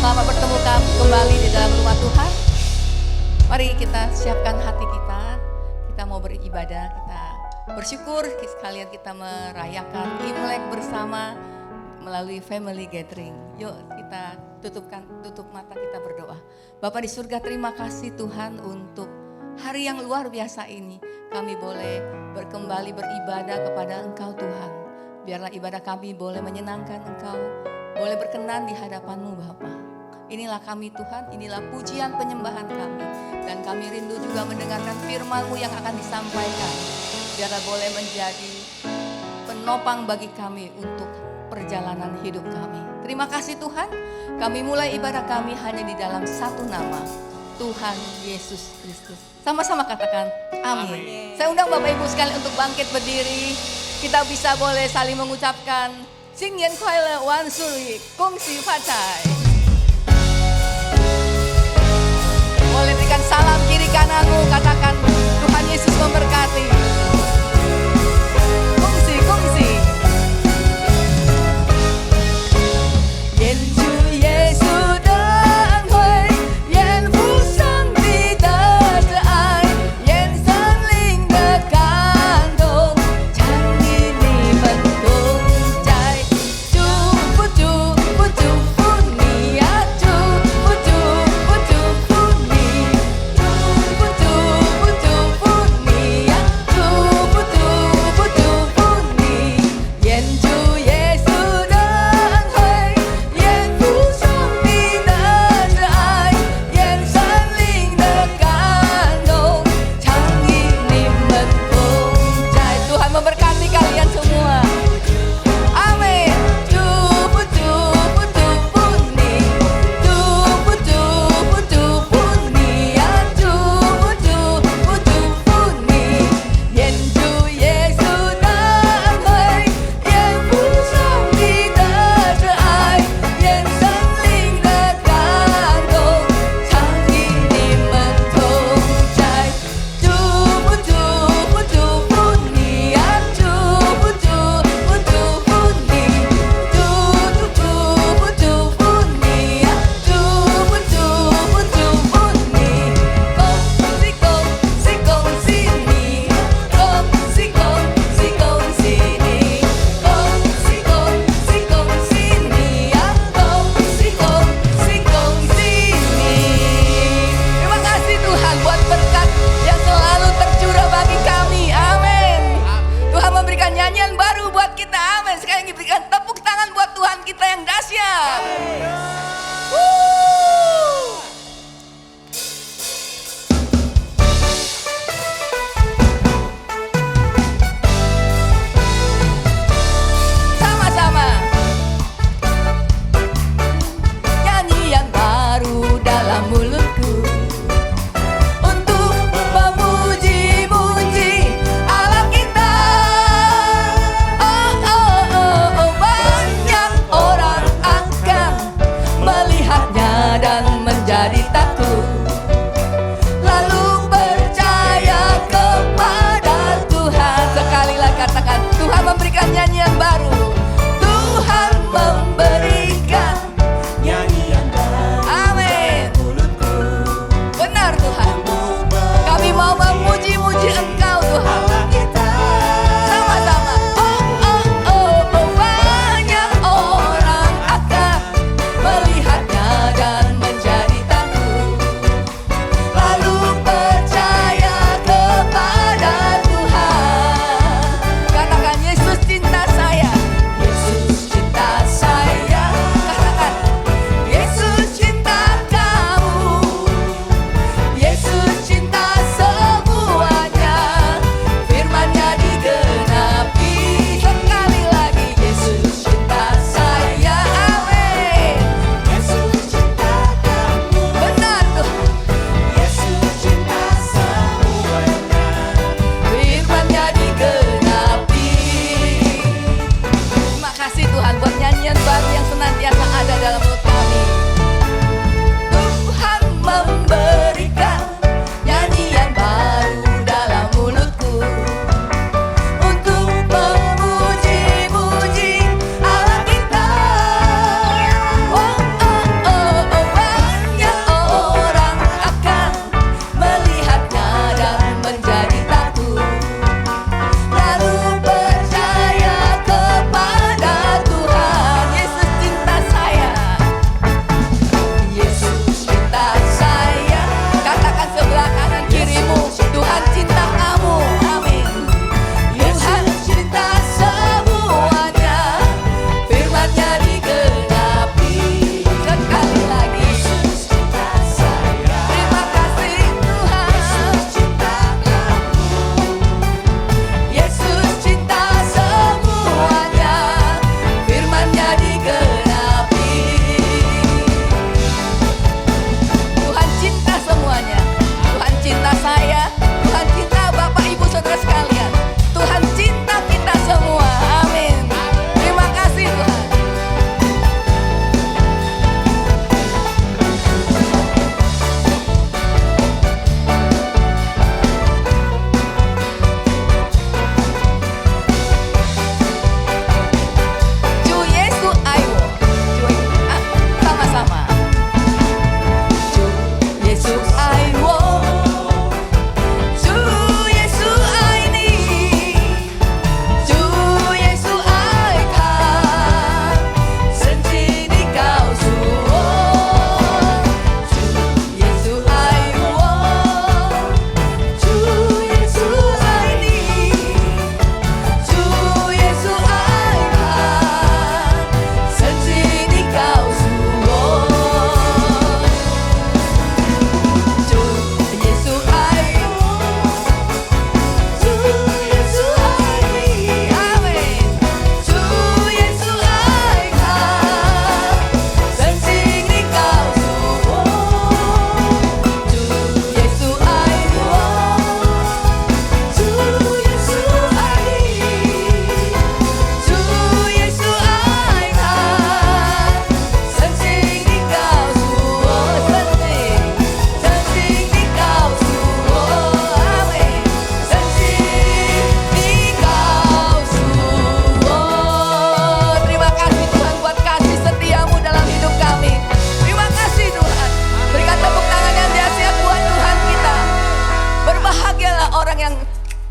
Selamat bertemu kembali di dalam rumah Tuhan. Mari kita siapkan hati kita. Kita mau beribadah, kita bersyukur sekalian kita merayakan Imlek bersama melalui family gathering. Yuk kita tutup mata, kita berdoa. Bapa di surga, terima kasih Tuhan untuk hari yang luar biasa ini. Kami boleh kembali beribadah kepada Engkau Tuhan. Biarlah ibadah kami boleh menyenangkan Engkau, boleh berkenan di hadapan-Mu Bapa. Inilah kami Tuhan, inilah pujian penyembahan kami. Dan kami rindu juga mendengarkan firman-Mu yang akan disampaikan. Biarlah boleh menjadi penopang bagi kami untuk perjalanan hidup kami. Terima kasih Tuhan, kami mulai ibadah kami hanya di dalam satu nama, Tuhan Yesus Kristus. Sama-sama katakan amin. Saya undang Bapak Ibu sekalian untuk bangkit berdiri. Kita bisa boleh saling mengucapkan Xingnian Kuai Wan Suri Gong Xi Facai. Boleh berikan salam kiri kananmu, katakan Tuhan Yesus memberkati. Gongsi, gongsi. Yen Chu Yesu dan Hui, Yen Fu Shang Bi de Zhe Ai, Yen San Ling de Gan Dong, Chang Yi Ni Men Dong Zai, Chu Fu Chu Fu Chu Fu Ni Ya Chu Fu Chu Fu Chu Fu Ni. Chu Fu Chu Fu Chu Fu Ni Ya Chu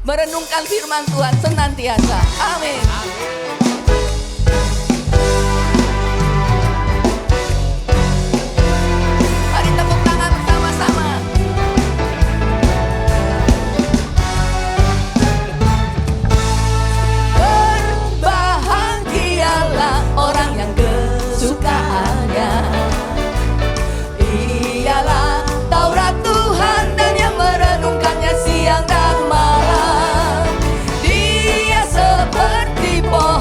merenungkan firman Tuhan senantiasa. Amin. Mari tepuk tangan bersama-sama. Berbahagialah orang yang kesukaannya ialah Taurat Tuhan dan yang merenungkannya siang dan malam. Dia seperti pohon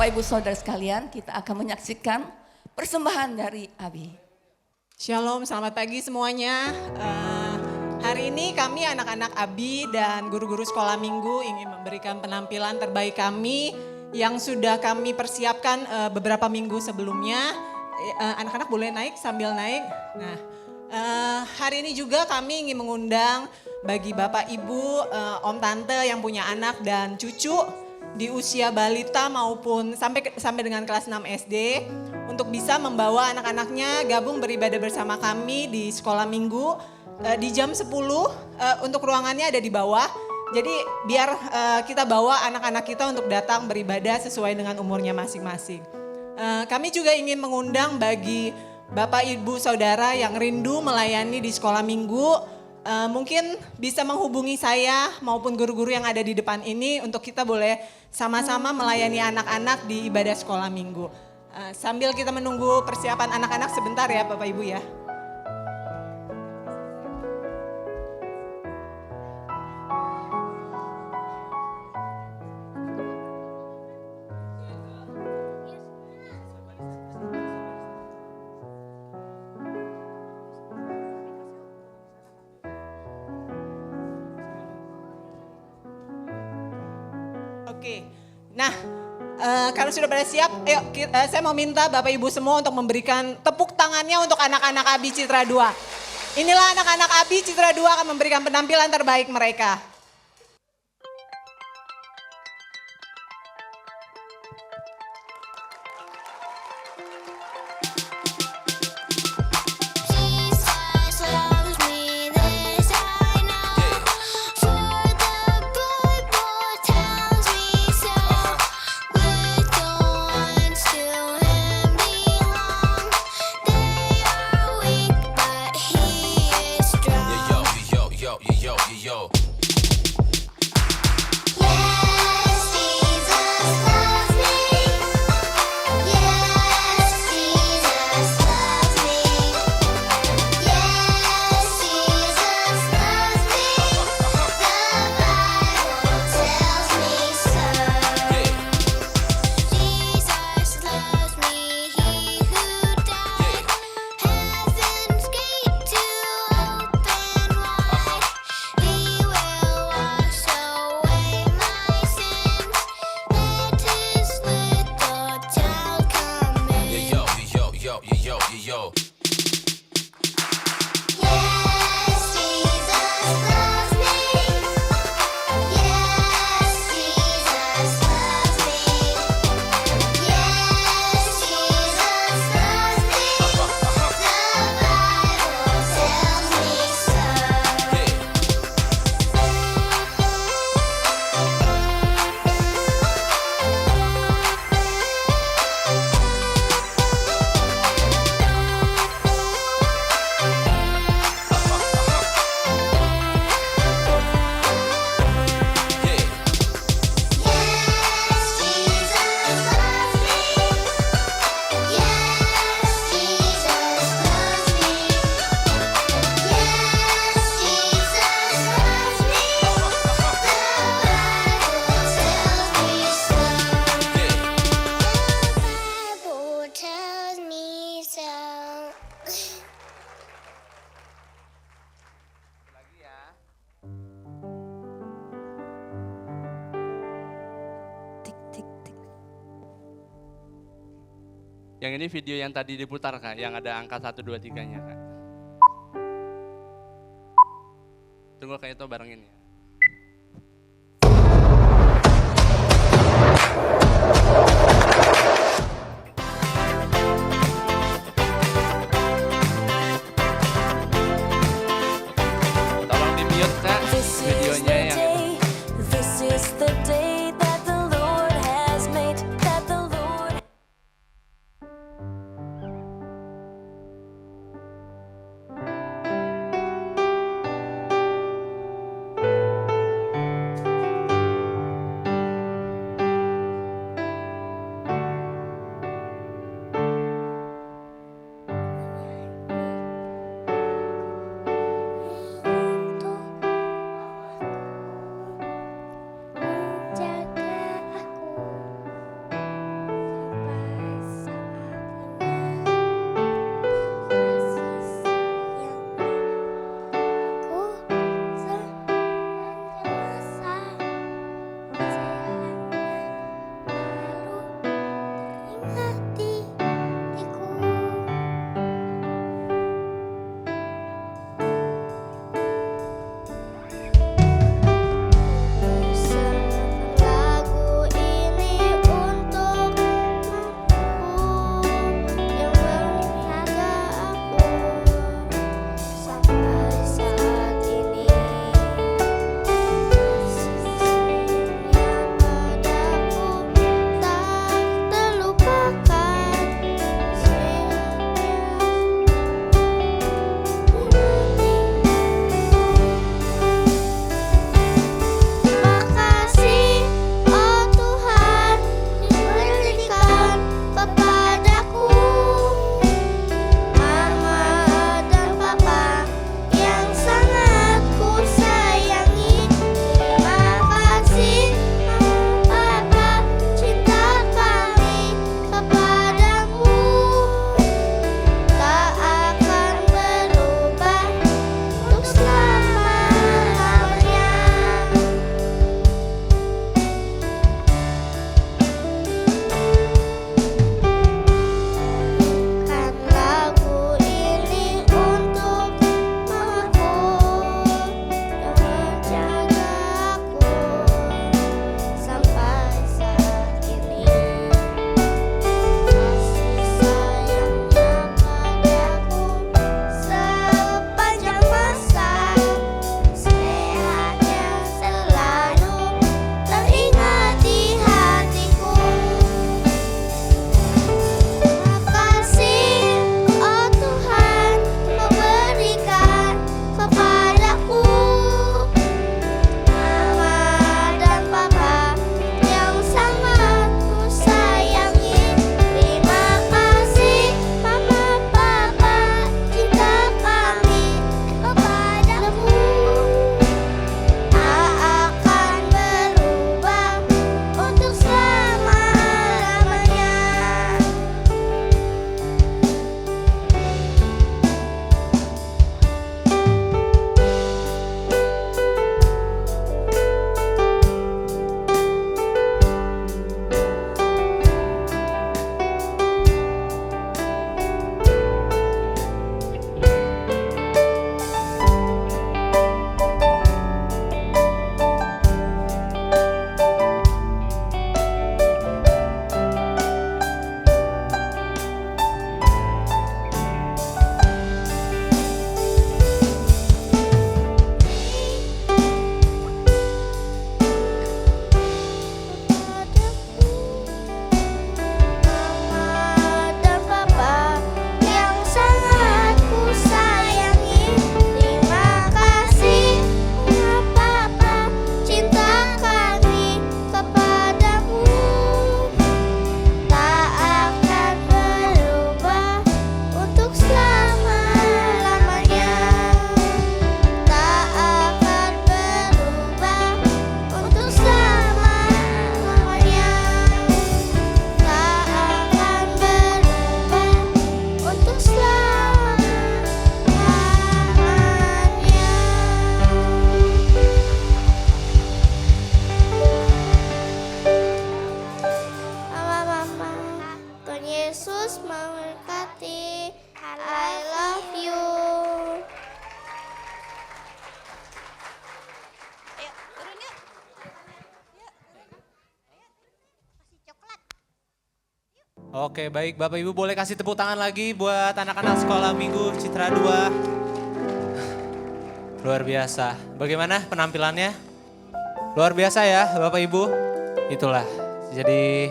Bapak Ibu Saudara sekalian, kita akan menyaksikan persembahan dari Abi. Shalom, selamat pagi semuanya. Hari ini kami anak-anak Abi dan guru-guru sekolah minggu ingin memberikan penampilan terbaik kami yang sudah kami persiapkan beberapa minggu sebelumnya. Anak-anak boleh naik sambil naik. Nah, hari ini juga kami ingin mengundang bagi Bapak Ibu, Om Tante yang punya anak dan cucu di usia balita maupun sampai dengan kelas 6 SD untuk bisa membawa anak-anaknya gabung beribadah bersama kami di sekolah minggu di jam 10. Untuk ruangannya ada di bawah. Jadi biar kita bawa anak-anak kita untuk datang beribadah sesuai dengan umurnya masing-masing. Kami juga ingin mengundang bagi Bapak Ibu Saudara yang rindu melayani di sekolah minggu, mungkin bisa menghubungi saya maupun guru-guru yang ada di depan ini untuk kita boleh sama-sama melayani anak-anak di ibadah sekolah minggu. Sambil kita menunggu persiapan anak-anak sebentar ya Bapak Ibu ya. Oke, nah kalau sudah pada siap, ayo saya mau minta Bapak Ibu semua untuk memberikan tepuk tangannya untuk anak-anak Abi Citra 2. Inilah anak-anak Abi Citra 2 akan memberikan penampilan terbaik mereka. Yang ini video yang tadi diputar Kak, yang ada angka 1, 2, 3-nya Kak. Tunggu Kak itu barengin ya. Tolong di mute Kak videonya yang itu. This is the day that the Lord has made, that the Lord. Oke, baik Bapak Ibu boleh kasih tepuk tangan lagi buat anak-anak sekolah minggu Citra 2. Luar biasa. Bagaimana penampilannya? Luar biasa ya Bapak Ibu. Itulah. Jadi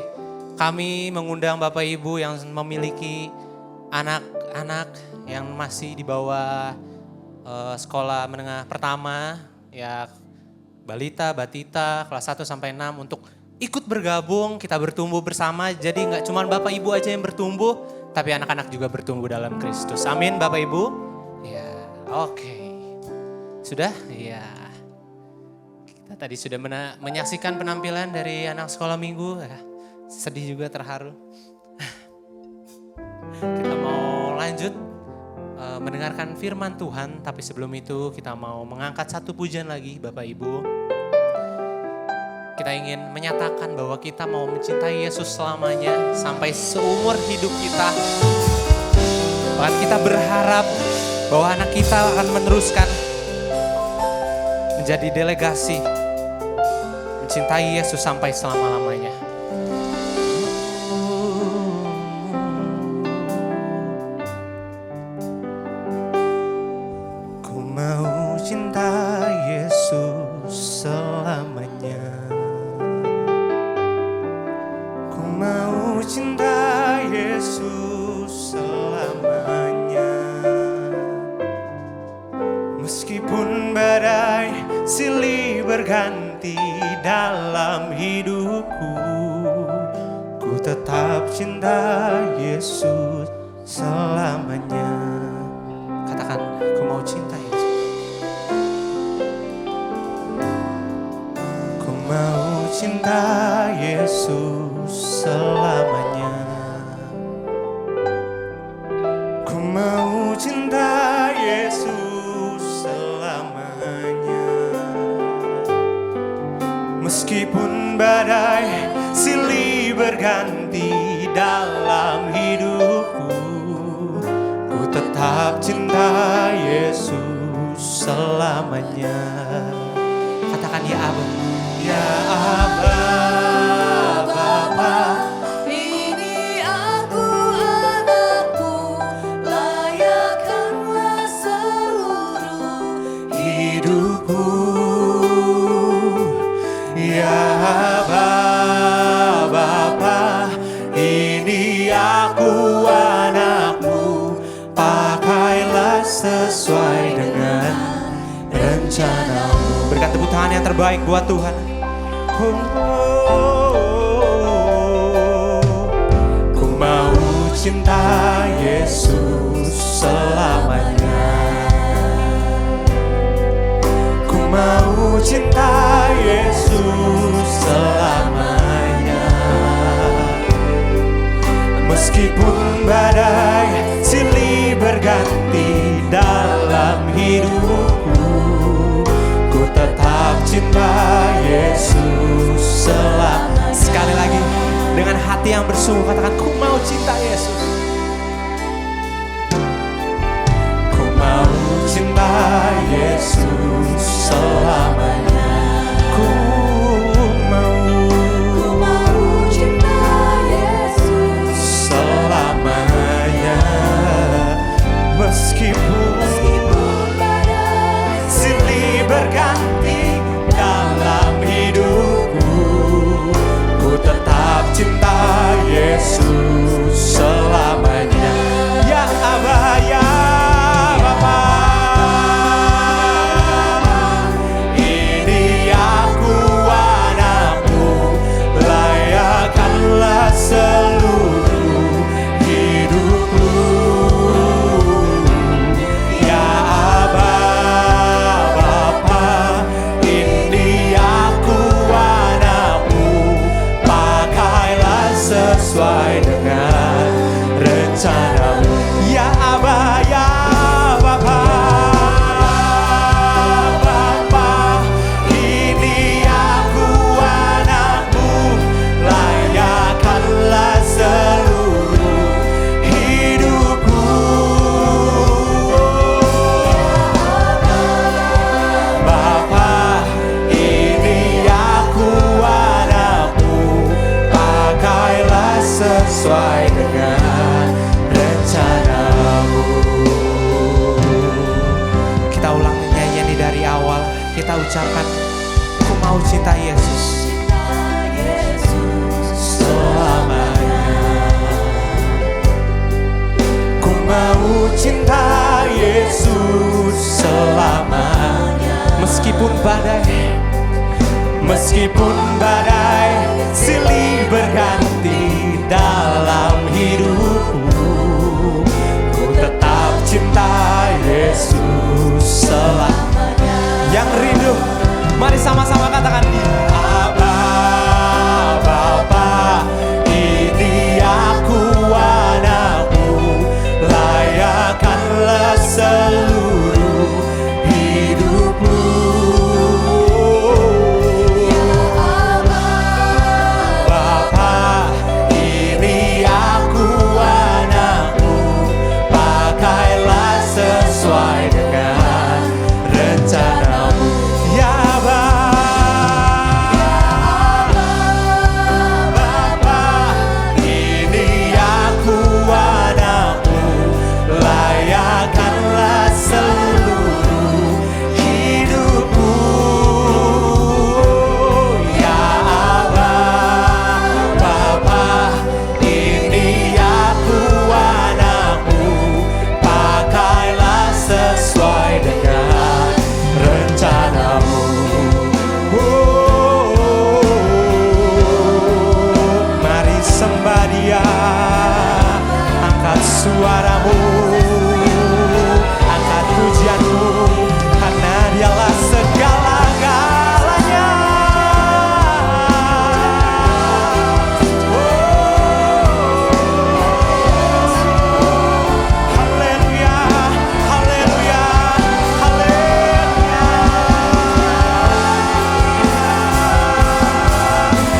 kami mengundang Bapak Ibu yang memiliki anak-anak yang masih di bawah sekolah menengah pertama, ya balita, batita, kelas 1 sampai 6 untuk ikut bergabung, kita bertumbuh bersama. Jadi gak cuma Bapak Ibu aja yang bertumbuh, tapi anak-anak juga bertumbuh dalam Kristus. Amin Bapak Ibu. Ya, oke. Sudah? Ya. Kita tadi sudah menyaksikan penampilan dari anak sekolah minggu. Sedih juga, terharu. Kita mau lanjut mendengarkan firman Tuhan, tapi sebelum itu kita mau mengangkat satu pujian lagi Bapak Ibu. Kita ingin menyatakan bahwa kita mau mencintai Yesus selamanya sampai seumur hidup kita. Bahkan kita berharap bahwa anak kita akan meneruskan menjadi delegasi mencintai Yesus sampai selama-lamanya. Cinta Yesus selamanya. Ku mau cinta Yesus selamanya. Meskipun badai silih berganti dalam hidupku, ku tetap cinta Yesus selamanya. Katakan, ku mau cinta Yesus. Mau cinta Yesus selamanya. Ku mau cinta Yesus selamanya. Meskipun badai silih berganti dalam hidupku, ku tetap cinta Yesus selamanya. Katakan ya Abba. Ya Abba, Bapa, Ini aku anakmu, layakkanlah seluruh hidupku. Ya Abba, Bapa, ini aku anakmu, pakailah sesuai dengan rencanamu. Berikan tepuk tangan yang terbaik buat Tuhan. Ku mau cinta Yesus selamanya. Ku mau cinta Yesus selamanya. Meskipun badai silih berganti dalam hidupku, ku tetap cinta Yesus selamanya. Sekali lagi dengan hati yang bersungguh katakan, ku mau cinta Yesus. Ku mau cinta Yesus selamanya. Ku mau cinta Yesus selamanya. Meskipun silih berganti dalam hidupku, ku tetap cinta Yesus selamanya. Ya Abba, ya Bapa, ini cinta Yesus selamanya. Ku mau cinta Yesus selamanya. Meskipun badai silih berganti dalam hidupku, ku tetap cinta Yesus selamanya. Yang rindu, mari sama-sama katakan dia. Aba, Bapa, ini aku anakmu, layakkanlah seluruh hidupmu. Bapa, ini aku anakmu, pakailah sesuai dengan rencanamu. Ya Bapa, ini aku anakmu, layakkanlah seluruh hidupku. Ya Bapa, ini aku anakmu, pakailah sesuai dengan rencanamu. Mari sembah dia, angkat suaramu, angkat pujianmu, karena dialah segala-galanya. Haleluya, haleluya, haleluya.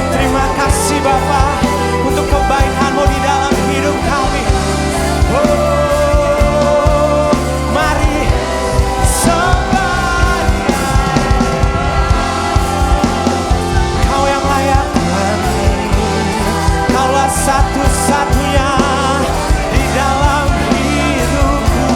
Terima kasih Bapa untuk kebaikan-Mu di dalam hidup kami. Mari sembah Dia. Kau yang layak, Kaulah satu-satunya di dalam hidupku.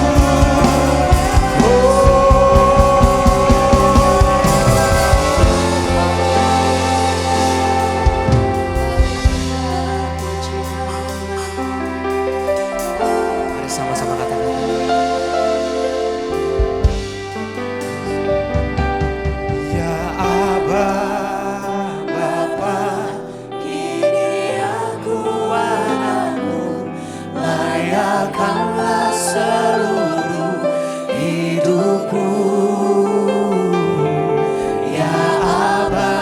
Mari sama-sama katakan. Ya Aba, Bapa, kini aku anakmu, layakkanlah seluruh hidupku. Ya Aba,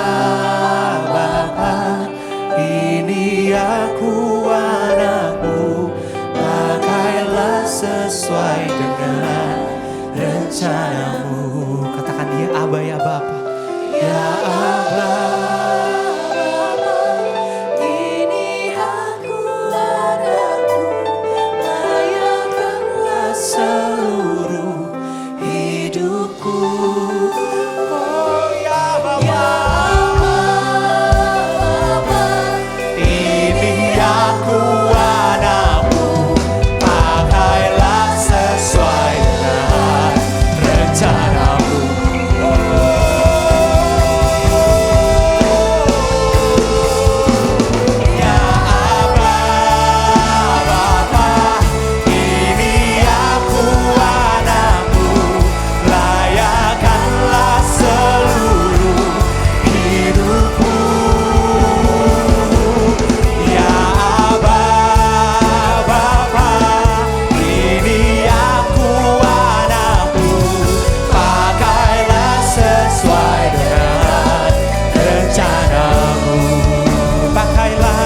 Bapa, ini aku anakmu, pakailah sesuai dengan rencanamu. Katakan dia, Aba ya Bapa. Ya Aba, ini aku anakmu, layakkanlah seluruh hidupku. Oh ya Bapa, ini aku anakmu, pakailah sesuai dengan rencanamu. Ya Aba, Bapa, ini aku anakmu, layakkanlah seluruh hidupku. Ya Aba, Bapa, ini aku anakmu, pakailah sesuai dengan rencanamu. Pakailah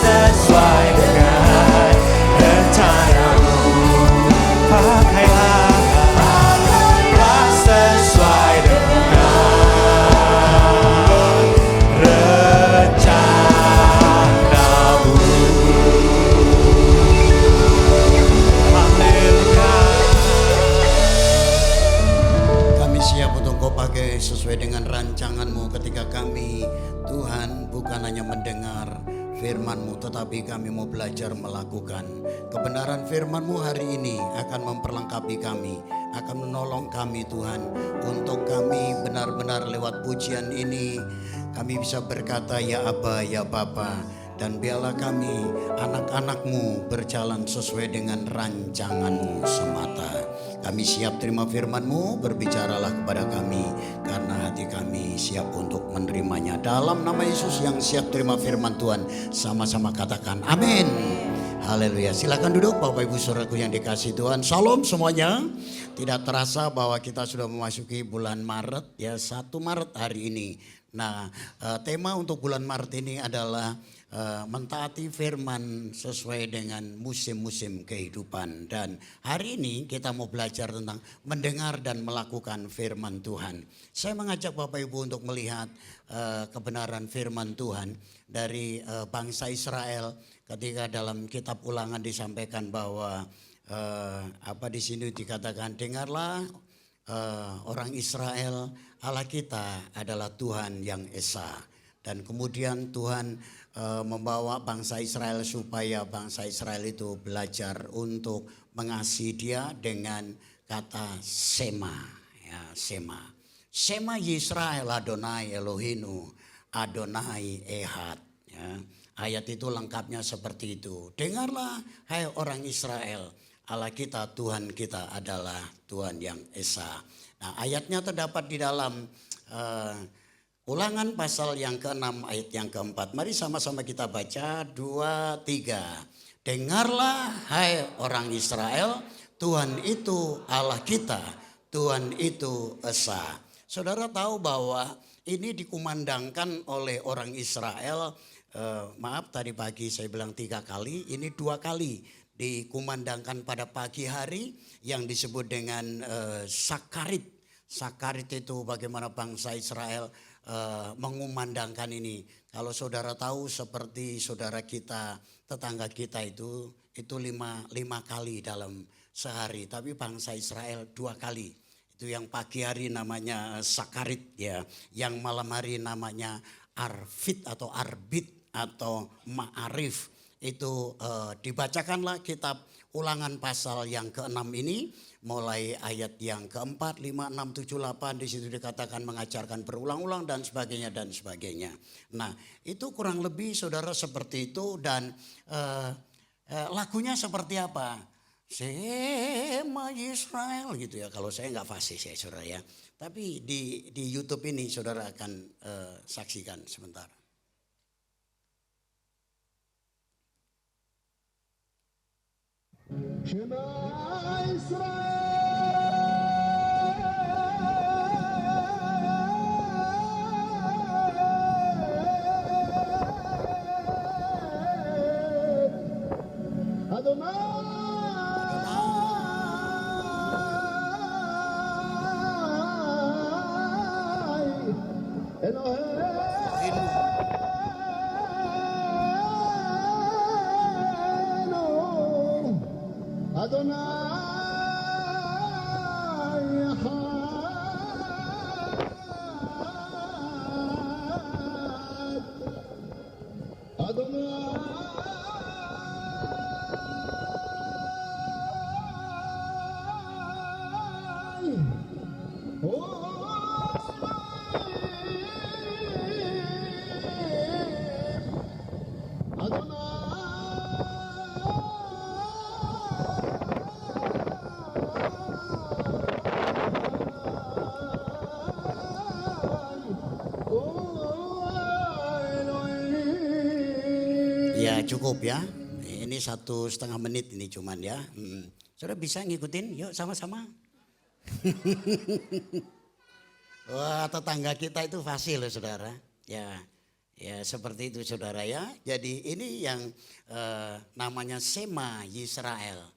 sesuai dengan rencanamu. Pakailah sesuai dengan rencanamu. Haleluya. Kami siap untuk Kau pakai sesuai dengan rancangan-Mu ketika kami, Tuhan, bukan hanya mendengar, firman-Mu, tetapi kami mau belajar melakukan. Kebenaran firman-Mu hari ini akan memperlengkapi kami, akan menolong kami Tuhan, untuk kami benar-benar lewat pujian ini kami bisa berkata ya Aba, ya Bapa. Dan biarlah kami anak-anak-Mu berjalan sesuai dengan rancangan-Mu semata. Kami siap terima firman-Mu, berbicaralah kepada kami, karena hati kami siap untuk menerimanya. Dalam nama Yesus yang siap terima firman Tuhan, sama-sama katakan amin. Haleluya. Silakan duduk Bapak Ibu Saudaraku yang dikasihi Tuhan. Shalom semuanya. Tidak terasa bahwa kita sudah memasuki bulan Maret ya, 1 Maret hari ini. Nah, tema untuk bulan Maret ini adalah mentaati firman sesuai dengan musim-musim kehidupan. Dan hari ini kita mau belajar tentang mendengar dan melakukan firman Tuhan. Saya mengajak Bapak Ibu untuk melihat kebenaran firman Tuhan dari bangsa Israel ketika dalam kitab Ulangan disampaikan bahwa di sini dikatakan, dengarlah orang Israel, Allah kita adalah Tuhan yang esa. Dan kemudian Tuhan membawa bangsa Israel supaya bangsa Israel itu belajar untuk mengasihi Dia dengan kata Sema, ya, Sema. Sema Yisrael Adonai Elohinu Adonai Ehad. Ya. Ayat itu lengkapnya seperti itu. Dengarlah hai orang Israel, Allah kita, Tuhan kita adalah Tuhan yang esa. Nah, ayatnya terdapat di dalam Ulangan pasal yang ke-6 ayat yang ke-4. Mari sama-sama kita baca 2, 3. Dengarlah hai orang Israel, Tuhan itu Allah kita, Tuhan itu esa. Saudara tahu bahwa ini dikumandangkan oleh orang Israel. Maaf tadi pagi saya bilang 3 kali, ini 2 kali dikumandangkan pada pagi hari yang disebut dengan Sakarit. Sakarit itu bagaimana bangsa Israel mengumandangkan ini. Kalau saudara tahu seperti saudara kita, tetangga kita itu 5 kali dalam sehari. Tapi bangsa Israel 2 kali. Itu yang pagi hari namanya Sakarit ya. Yang malam hari namanya Arvit atau Arbit atau Ma'arif. Itu dibacakanlah kitab Ulangan pasal yang ke-6 ini, mulai ayat yang ke-4, 5, 6, 7, 8, di situ dikatakan mengajarkan berulang-ulang dan sebagainya dan sebagainya. Nah, itu kurang lebih saudara seperti itu. Dan lagunya seperti apa? Sema Israel gitu ya. Kalau saya nggak fasih ya saudara ya. Tapi di YouTube ini saudara akan saksikan sebentar. Shema Israel, Adonai Elohim, Adonai Echad, Adonai Ya cukup ya. Ini 1,5 menit ini cuman ya. Saudara bisa ngikutin? Yuk sama-sama. Wah, tetangga kita itu fasih loh saudara. Ya seperti itu saudara ya. Jadi ini yang namanya Sema Yisrael.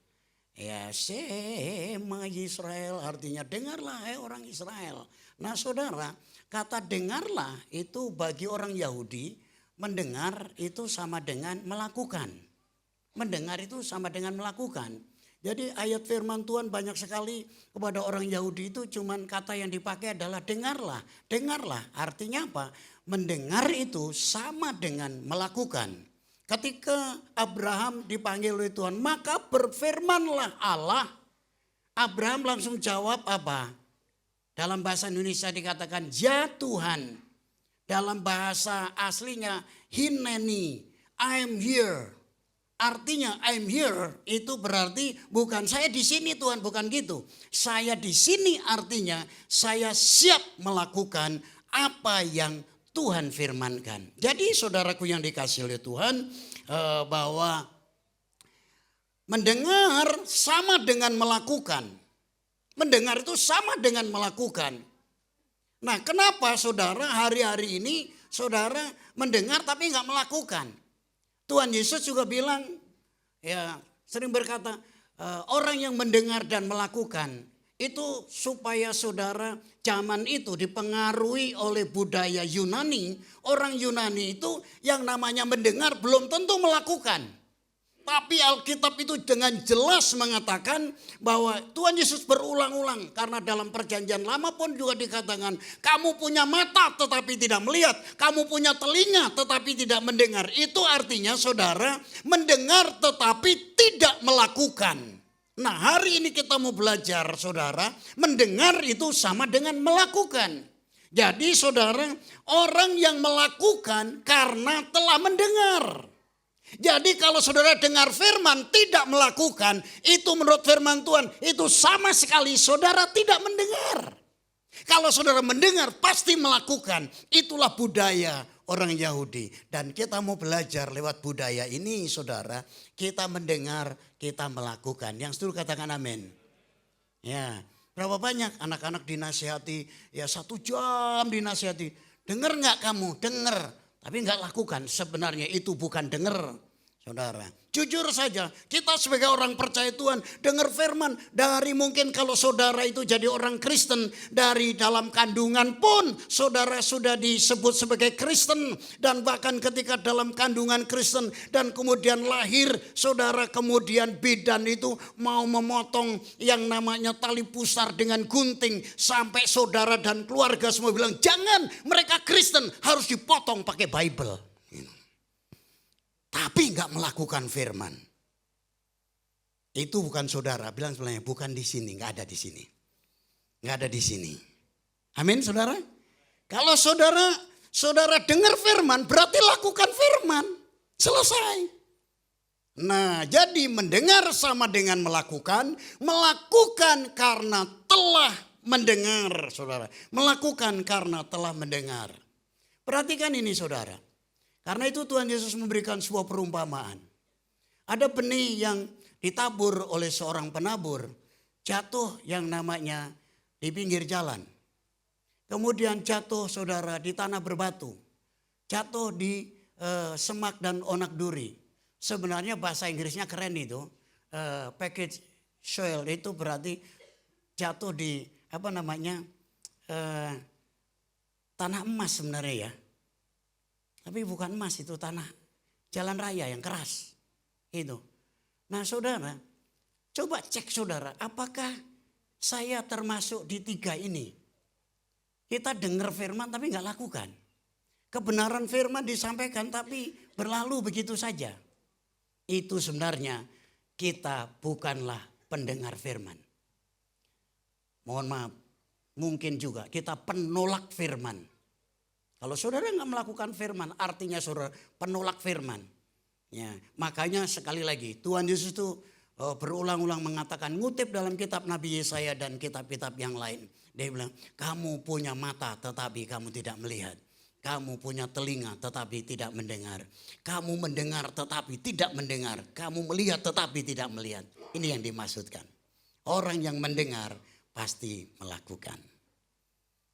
Ya, Sema Yisrael artinya dengarlah hai orang Israel. Nah saudara, kata dengarlah itu bagi orang Yahudi, mendengar itu sama dengan melakukan. Mendengar itu sama dengan melakukan. Jadi ayat firman Tuhan banyak sekali kepada orang Yahudi itu cuman kata yang dipakai adalah dengarlah. Dengarlah artinya apa? Mendengar itu sama dengan melakukan. ketika Abraham dipanggil oleh Tuhan, maka berfirmanlah Allah. Abraham langsung jawab apa? Dalam bahasa Indonesia dikatakan, ya Tuhan. Dalam bahasa aslinya, Hineni, I am here. Artinya I'm here itu berarti bukan saya di sini Tuhan, bukan gitu. Saya di sini artinya saya siap melakukan apa yang Tuhan firmankan. Jadi saudaraku yang dikasih oleh Tuhan, bahwa mendengar sama dengan melakukan. Mendengar itu sama dengan melakukan. Nah, kenapa saudara hari-hari ini saudara mendengar tapi nggak melakukan? Tuhan Yesus juga bilang, ya sering berkata, orang yang mendengar dan melakukan itu supaya saudara zaman itu dipengaruhi oleh budaya Yunani. Orang Yunani itu yang namanya mendengar belum tentu melakukan. Tapi Alkitab itu dengan jelas mengatakan bahwa Tuhan Yesus berulang-ulang. Karena dalam perjanjian lama pun juga dikatakan, kamu punya mata tetapi tidak melihat. Kamu punya telinga tetapi tidak mendengar. Itu artinya saudara mendengar tetapi tidak melakukan. Nah, hari ini kita mau belajar saudara, mendengar itu sama dengan melakukan. Jadi saudara, orang yang melakukan karena telah mendengar. Jadi kalau saudara dengar firman tidak melakukan, itu menurut firman Tuhan itu sama sekali saudara tidak mendengar. Kalau saudara mendengar pasti melakukan, itulah budaya orang Yahudi. Dan kita mau belajar lewat budaya ini saudara, kita mendengar, kita melakukan. Yang setuju katakan amin. Ya, berapa banyak anak-anak dinasihati, ya 1 jam dinasihati. Dengar nggak kamu? Dengar. Tapi nggak lakukan, sebenarnya itu bukan dengar, saudara. Jujur saja, kita sebagai orang percaya Tuhan dengar firman dari mungkin kalau saudara itu jadi orang Kristen, dari dalam kandungan pun saudara sudah disebut sebagai Kristen. Dan bahkan ketika dalam kandungan Kristen dan kemudian lahir, saudara kemudian bidan itu mau memotong yang namanya tali pusar dengan gunting. Sampai saudara dan keluarga semua bilang, jangan, mereka Kristen harus dipotong pakai Bible. Tapi nggak melakukan firman. Itu bukan saudara. Bilang sebelahnya, bukan di sini, nggak ada di sini. Nggak ada di sini. Amin saudara. Kalau saudara dengar firman, berarti lakukan firman. Selesai. Nah, jadi mendengar sama dengan melakukan. Melakukan karena telah mendengar, saudara. Melakukan karena telah mendengar. Perhatikan ini saudara. Karena itu Tuhan Yesus memberikan sebuah perumpamaan. Ada benih yang ditabur oleh seorang penabur, jatuh yang namanya di pinggir jalan. Kemudian jatuh saudara di tanah berbatu. Jatuh di semak dan onak duri. Sebenarnya bahasa Inggrisnya keren itu. Package soil itu berarti jatuh di tanah emas sebenarnya ya. Tapi bukan emas, itu tanah jalan raya yang keras. Itu. Nah saudara, coba cek saudara, apakah saya termasuk di 3 ini? Kita dengar firman tapi nggak lakukan. Kebenaran firman disampaikan tapi berlalu begitu saja. Itu sebenarnya kita bukanlah pendengar firman. Mohon maaf, mungkin juga kita penolak firman. Kalau saudara nggak melakukan firman, artinya saudara penolak firman. Ya, makanya sekali lagi Tuhan Yesus itu berulang-ulang mengatakan, ngutip dalam kitab Nabi Yesaya dan kitab-kitab yang lain. Dia bilang, kamu punya mata tetapi kamu tidak melihat. Kamu punya telinga tetapi tidak mendengar. Kamu mendengar tetapi tidak mendengar. Kamu melihat tetapi tidak melihat. Ini yang dimaksudkan. Orang yang mendengar pasti melakukan.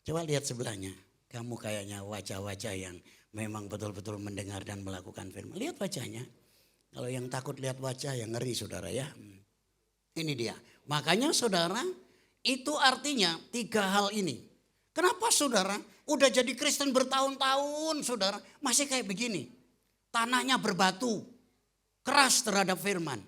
Coba lihat sebelahnya. Kamu kayaknya wajah-wajah yang memang betul-betul mendengar dan melakukan firman. Lihat wajahnya. Kalau yang takut lihat wajah yang ngeri saudara ya. Ini dia. Makanya saudara, itu artinya 3 hal ini. Kenapa saudara udah jadi Kristen bertahun-tahun saudara masih kayak begini. Tanahnya berbatu. Keras terhadap firman.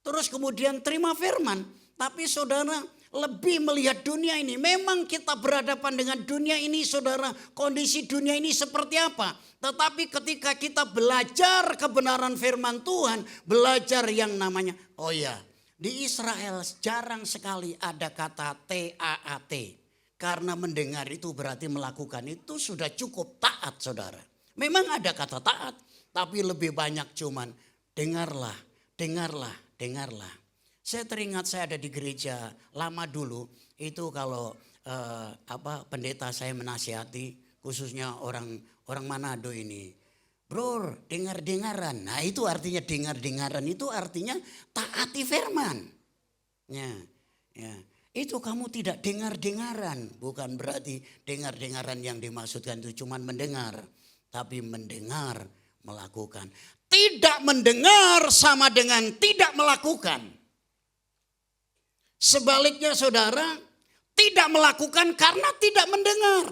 Terus kemudian terima firman. Tapi saudara lebih melihat dunia ini. Memang kita berhadapan dengan dunia ini saudara, kondisi dunia ini seperti apa. Tetapi ketika kita belajar kebenaran firman Tuhan, belajar yang namanya, oh ya, di Israel jarang sekali ada kata TAAT. Karena mendengar itu berarti melakukan, itu sudah cukup taat saudara. Memang ada kata taat, tapi lebih banyak cuman dengarlah, dengarlah, dengarlah. Saya teringat saya ada di gereja lama dulu, itu kalau pendeta saya menasihati, khususnya orang Manado ini. Bro, dengar-dengaran. Nah itu artinya dengar-dengaran, itu artinya taati firman. Ya. Itu kamu tidak dengar-dengaran, bukan berarti dengar-dengaran yang dimaksudkan itu cuma mendengar. Tapi mendengar, melakukan. Tidak mendengar sama dengan tidak melakukan. Sebaliknya saudara, tidak melakukan karena tidak mendengar.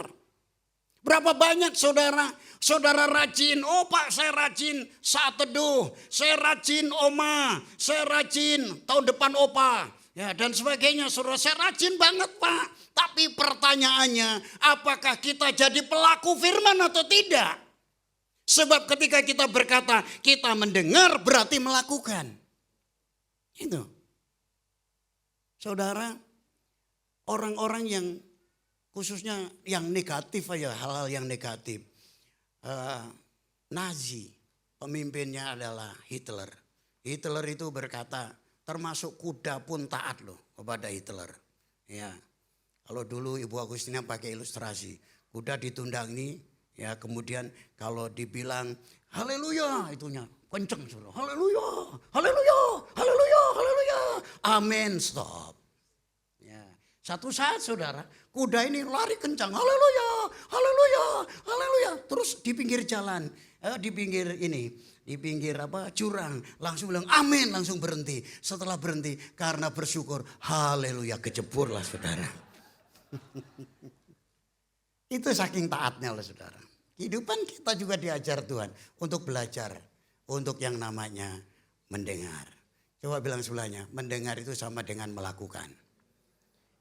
Berapa banyak saudara rajin, oh Pak saya rajin saat teduh, saya rajin Oma, saya rajin tahun depan Opa. Ya dan sebagainya, saudara saya rajin banget Pak. Tapi pertanyaannya, apakah kita jadi pelaku firman atau tidak? Sebab ketika kita berkata, kita mendengar berarti melakukan. Itu. Saudara, orang-orang yang khususnya yang negatif aja, hal-hal yang negatif. Nazi, pemimpinnya adalah Hitler. Hitler itu berkata, termasuk kuda pun taat loh kepada Hitler. Ya, kalau dulu Ibu Agustina pakai ilustrasi, kuda ditundangi, ya kemudian kalau dibilang haleluya itunya kenceng suruh haleluya, haleluya, haleluya, haleluya, amin stop. Ya, satu saat saudara kuda ini lari kencang haleluya, haleluya, haleluya, terus di pinggir jalan, di pinggir jurang langsung bilang amin, langsung berhenti. Setelah berhenti karena bersyukur haleluya kejeburlah saudara. Itu saking taatnya loh saudara. Kehidupan kita juga diajar Tuhan untuk belajar untuk yang namanya mendengar. Coba bilang sebelahnya, mendengar itu sama dengan melakukan.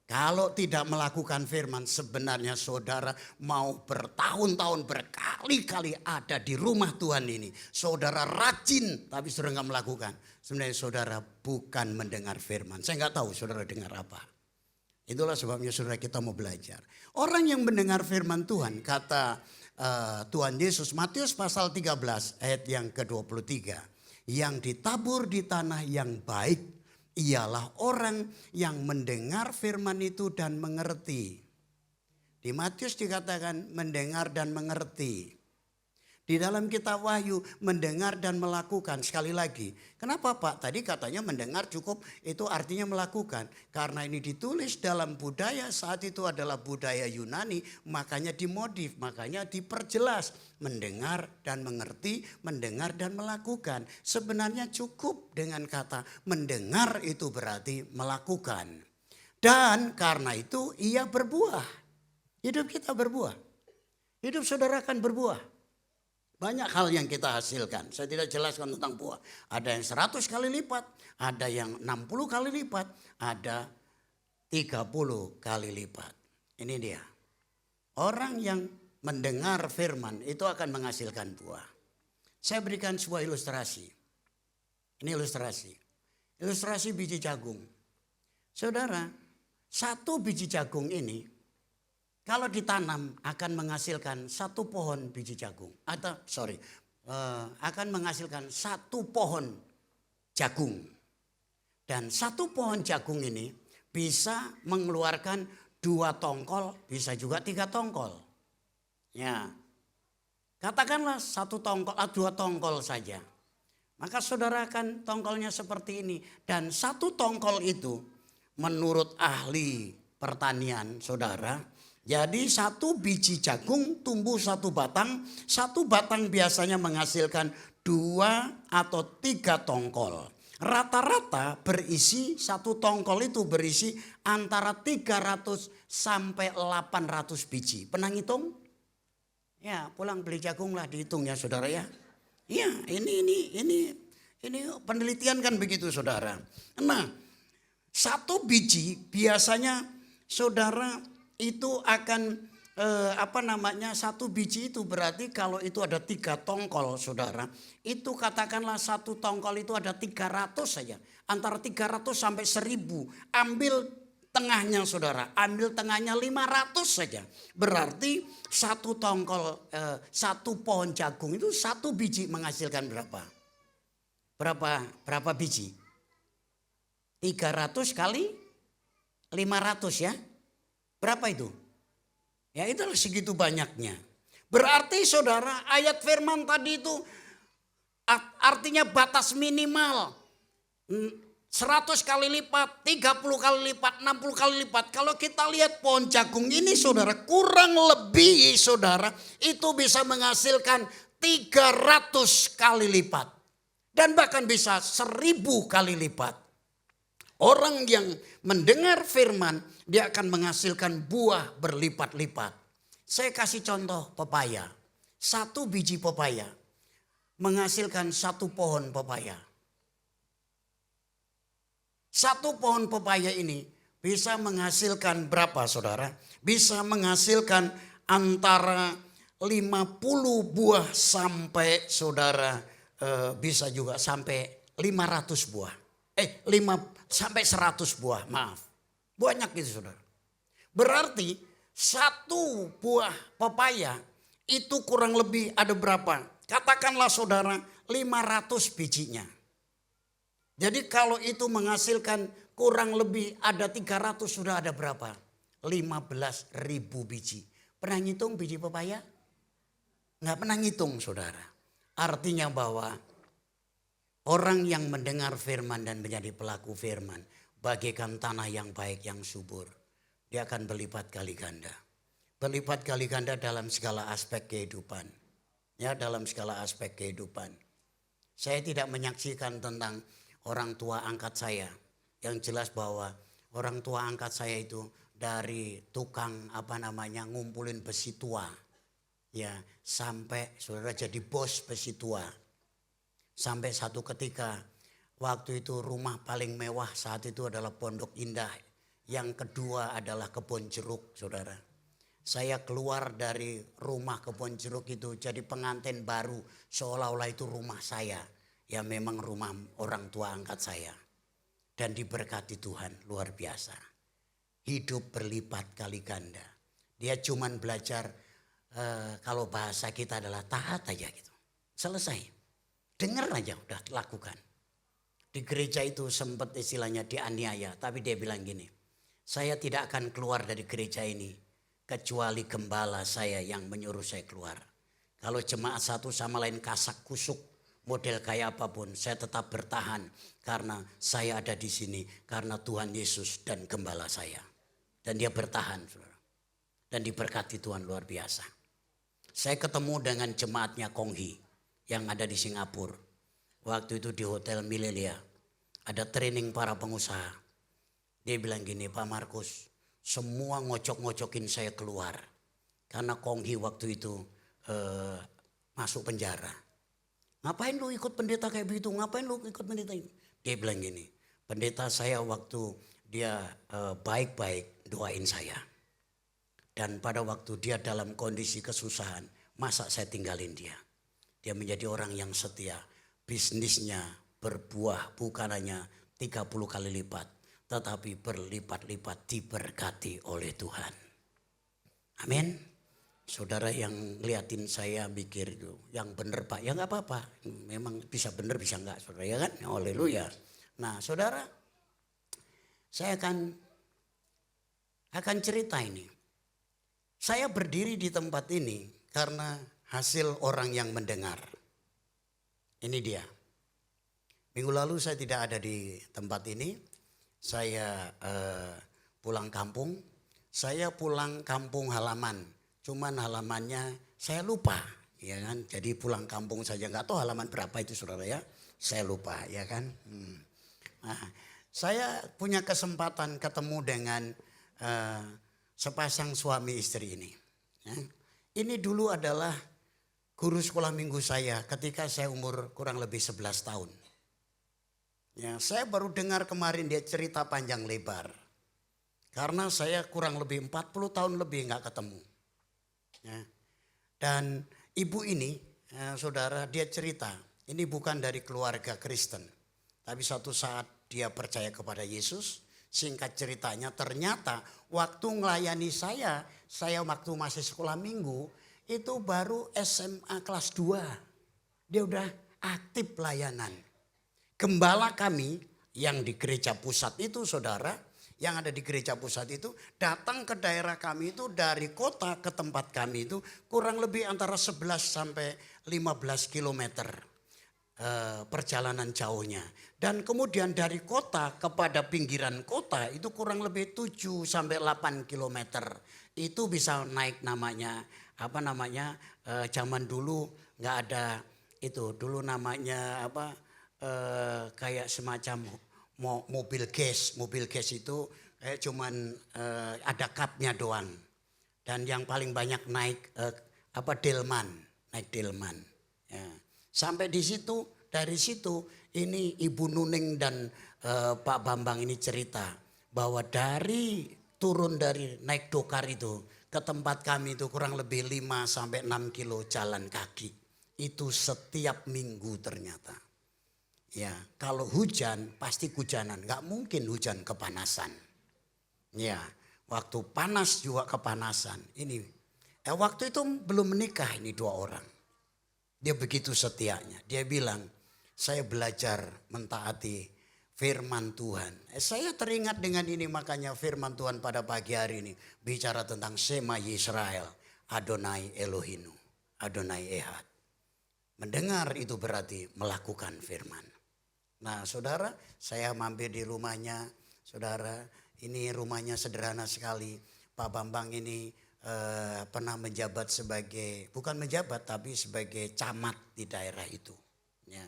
Kalau tidak melakukan firman, sebenarnya saudara mau bertahun-tahun berkali-kali ada di rumah Tuhan ini. Saudara rajin tapi saudara nggak melakukan. Sebenarnya saudara bukan mendengar firman. Saya nggak tahu saudara dengar apa. Itulah sebabnya saudara kita mau belajar. Orang yang mendengar firman Tuhan, kata Tuhan Yesus, Matius pasal 13 ayat yang ke-23. Yang ditabur di tanah yang baik ialah orang yang mendengar firman itu dan mengerti. Di Matius dikatakan mendengar dan mengerti. Di dalam kitab Wahyu mendengar dan melakukan. Sekali lagi, kenapa Pak? Tadi katanya mendengar cukup, itu artinya melakukan. Karena ini ditulis dalam budaya saat itu adalah budaya Yunani, makanya dimodif, makanya diperjelas. Mendengar dan mengerti, mendengar dan melakukan. Sebenarnya cukup dengan kata mendengar itu berarti melakukan. Dan karena itu ia berbuah. Hidup kita berbuah. Hidup saudara akan berbuah. Banyak hal yang kita hasilkan. Saya tidak jelaskan tentang buah. Ada yang 100 kali lipat. Ada yang 60 kali lipat. Ada 30 kali lipat. Ini dia. Orang yang mendengar firman itu akan menghasilkan buah. Saya berikan sebuah ilustrasi. Ini ilustrasi. Ilustrasi biji jagung. Saudara, satu biji jagung ini kalau ditanam akan menghasilkan satu pohon biji jagung. Akan menghasilkan satu pohon jagung. Dan satu pohon jagung ini bisa mengeluarkan 2 tongkol, bisa juga 3 tongkol. Ya, katakanlah 1 tongkol, 2 tongkol saja. Maka saudara akan tongkolnya seperti ini. Dan 1 tongkol itu menurut ahli pertanian saudara, jadi 1 biji jagung tumbuh 1 batang. 1 batang biasanya menghasilkan 2 atau 3 tongkol. Rata-rata berisi 1 tongkol itu berisi antara 300 sampai 800 biji. Pernah ngitung? Ya pulang beli jagung lah dihitung ya saudara ya. Iya ini penelitian kan begitu saudara. Nah Satu biji biasanya saudara itu akan satu biji itu berarti kalau itu ada 3 tongkol saudara. Itu katakanlah satu tongkol itu ada 300 saja. Antara 300 sampai 1000. Ambil tengahnya saudara. Ambil tengahnya 500 saja. Berarti satu tongkol, satu pohon jagung itu satu biji menghasilkan berapa? Berapa biji? 300 kali 500 ya. Berapa itu? Ya itulah segitu banyaknya. Berarti saudara ayat firman tadi itu artinya batas minimal 100 kali lipat, 30 kali lipat, 60 kali lipat. Kalau kita lihat pohon jagung ini saudara kurang lebih saudara itu bisa menghasilkan 300 kali lipat. Dan bahkan bisa 1000 kali lipat. Orang yang mendengar firman, dia akan menghasilkan buah berlipat-lipat. Saya kasih contoh pepaya. Satu biji pepaya menghasilkan satu pohon pepaya. Satu pohon pepaya ini bisa menghasilkan berapa saudara? Bisa menghasilkan antara 50 buah sampai saudara bisa juga sampai 500 buah. 5 sampai 100 buah, maaf. Banyak itu saudara. Berarti satu buah pepaya itu kurang lebih ada berapa? Katakanlah saudara 500 bijinya. Jadi kalau itu menghasilkan kurang lebih ada 300 sudah ada berapa? 15.000 biji. Pernah ngitung biji pepaya? Nggak pernah ngitung saudara. Artinya bahwa orang yang mendengar firman dan menjadi pelaku firman bagaikan tanah yang baik yang subur. Dia akan berlipat kali ganda. Berlipat kali ganda dalam segala aspek kehidupan. Ya, dalam segala aspek kehidupan. Saya tidak menyaksikan tentang orang tua angkat saya. Yang jelas bahwa orang tua angkat saya itu dari tukang ngumpulin besi tua. Ya, sampai saudara jadi bos besi tua. Sampai satu ketika waktu itu rumah paling mewah saat itu adalah Pondok Indah. Yang kedua adalah Kebon Jeruk saudara. Saya keluar dari rumah Kebon Jeruk itu jadi pengantin baru. Seolah-olah itu rumah saya. Ya memang rumah orang tua angkat saya. Dan diberkati Tuhan luar biasa. Hidup berlipat kali ganda. Dia cuman belajar kalau bahasa kita adalah taat aja gitu. Selesai. Dengar aja udah lakukan. Di gereja itu sempat istilahnya dianiaya. Tapi dia bilang gini. Saya tidak akan keluar dari gereja ini. Kecuali gembala saya yang menyuruh saya keluar. Kalau jemaat satu sama lain kasak kusuk. Model kayak apapun. Saya tetap bertahan. Karena saya ada di sini. Karena Tuhan Yesus dan gembala saya. Dan dia bertahan. Dan diberkati Tuhan luar biasa. Saya ketemu dengan jemaatnya Kong Hee. Yang ada di Singapura. Waktu itu di Hotel Milelia. Ada training para pengusaha. Dia bilang gini, Pak Markus, semua ngocok-ngocokin saya keluar. Karena Kong Hee waktu itu masuk penjara. Ngapain lu ikut pendeta kayak begitu? Ngapain lu ikut pendeta ini? Dia bilang gini, pendeta saya waktu dia baik-baik doain saya. Dan pada waktu dia dalam kondisi kesusahan, masa saya tinggalin dia? Dia menjadi orang yang setia. Bisnisnya berbuah bukan hanya 30 kali lipat. Tetapi berlipat-lipat diberkati oleh Tuhan. Amin. Saudara yang liatin saya mikir itu. Yang benar Pak, ya gak apa-apa. Memang bisa benar bisa enggak saudara ya kan. Haleluya. Nah saudara, saya akan cerita ini. Saya berdiri di tempat ini karena hasil orang yang mendengar. Ini dia. Minggu lalu saya tidak ada di tempat ini. Saya pulang kampung. Saya pulang kampung halaman. Cuman halamannya saya lupa. Ya kan? Jadi pulang kampung saja. Gak tahu halaman berapa itu saudara ya. Saya lupa ya kan. Nah, saya punya kesempatan ketemu dengan sepasang suami istri ini. Ya. Ini dulu adalah guru sekolah minggu saya ketika saya umur kurang lebih 11 tahun. Ya, saya baru dengar kemarin dia cerita panjang lebar. Karena saya kurang lebih 40 tahun lebih nggak ketemu. Ya. Dan ibu ini, saudara, dia cerita, ini bukan dari keluarga Kristen. Tapi suatu saat dia percaya kepada Yesus. Singkat ceritanya ternyata waktu melayani saya waktu masih sekolah minggu, itu baru SMA kelas 2. Dia udah aktif pelayanan. Gembala kami yang di gereja pusat itu, saudara, yang ada di gereja pusat itu datang ke daerah kami itu dari kota ke tempat kami itu kurang lebih antara 11 sampai 15 kilometer perjalanan jauhnya. Dan kemudian dari kota kepada pinggiran kota itu kurang lebih 7 sampai 8 kilometer. Itu bisa naik namanya, zaman dulu nggak ada itu, dulu namanya kayak semacam mobil gas. Mobil gas itu kayak cuman ada kapnya doang. Dan yang paling banyak naik delman, naik delman. Ya. Sampai di situ, dari situ ini Ibu Nuning dan Pak Bambang ini cerita bahwa turun dari naik dokar itu ke tempat kami itu kurang lebih 5 sampai 6 kilo jalan kaki. Itu setiap minggu ternyata. Ya, kalau hujan pasti hujanan, nggak mungkin hujan kepanasan. Ya, waktu panas juga kepanasan. Ini, waktu itu belum menikah ini 2 orang. Dia begitu setianya. Dia bilang, saya belajar mentaati firman Tuhan. Saya teringat dengan ini, makanya firman Tuhan pada pagi hari ini bicara tentang Shema Yisrael, Adonai Elohinu, Adonai Ehad. Mendengar itu berarti melakukan firman. Nah, saudara, saya mampir di rumahnya. Saudara, ini rumahnya sederhana sekali. Pak Bambang ini pernah menjabat sebagai, bukan menjabat tapi sebagai camat di daerah itu. Ya,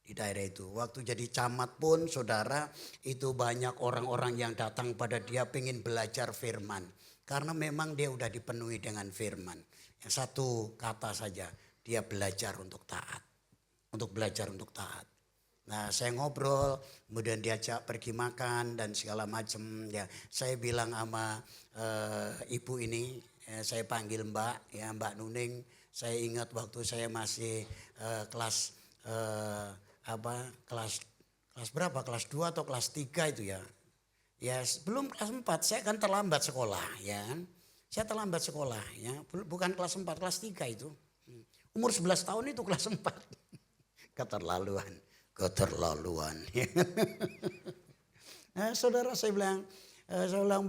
di daerah itu. Waktu jadi camat pun, saudara, itu banyak orang-orang yang datang pada dia pengen belajar firman. Karena memang dia udah dipenuhi dengan firman. Yang satu kata saja, dia belajar untuk taat. Untuk belajar untuk taat. Nah, saya ngobrol, kemudian diajak pergi makan dan segala macam. Ya, saya bilang sama ibu ini, saya panggil Mbak, ya Mbak Nuning. Saya ingat waktu saya masih kelas berapa? Kelas 2 atau kelas 3 itu ya. Ya, belum kelas 4, saya kan terlambat sekolah, ya kan. Saya terlambat sekolah, ya. Bukan kelas 4, kelas 3 itu. Umur 11 tahun itu kelas 4. Keterlaluan. Nah, saudara, saya bilang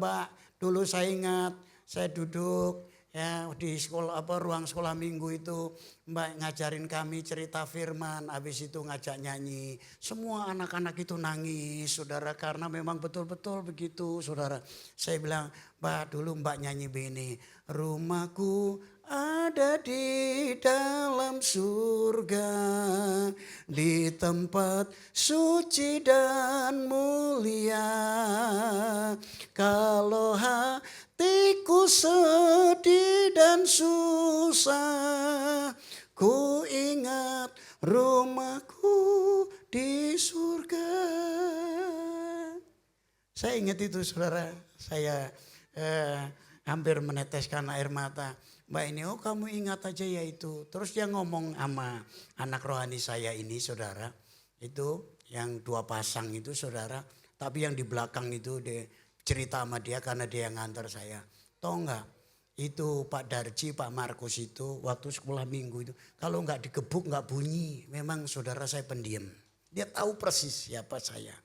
Mbak, dulu saya ingat saya duduk ya di sekolah ruang sekolah minggu itu, Mbak ngajarin kami cerita firman, habis itu ngajak nyanyi. Semua anak-anak itu nangis, saudara, karena memang betul-betul begitu, saudara. Saya bilang, Mbak, dulu Mbak nyanyi begini, rumahku ada di dalam surga, di tempat suci dan mulia. Kalau hatiku sedih dan susah, ku ingat rumahku di surga. Saya ingat itu, saudara. Saya hampir meneteskan air mata. Mbak ini, oh kamu ingat aja ya itu. Terus dia ngomong sama anak rohani saya ini, saudara. Itu yang 2 pasang itu, saudara. Tapi yang di belakang itu dia cerita sama dia karena dia yang ngantar saya. Tahu nggak? Itu Pak Darji, Pak Markus itu waktu sekolah minggu itu. Kalau nggak digebuk nggak bunyi. Memang saudara saya pendiam. Dia tahu persis siapa saya.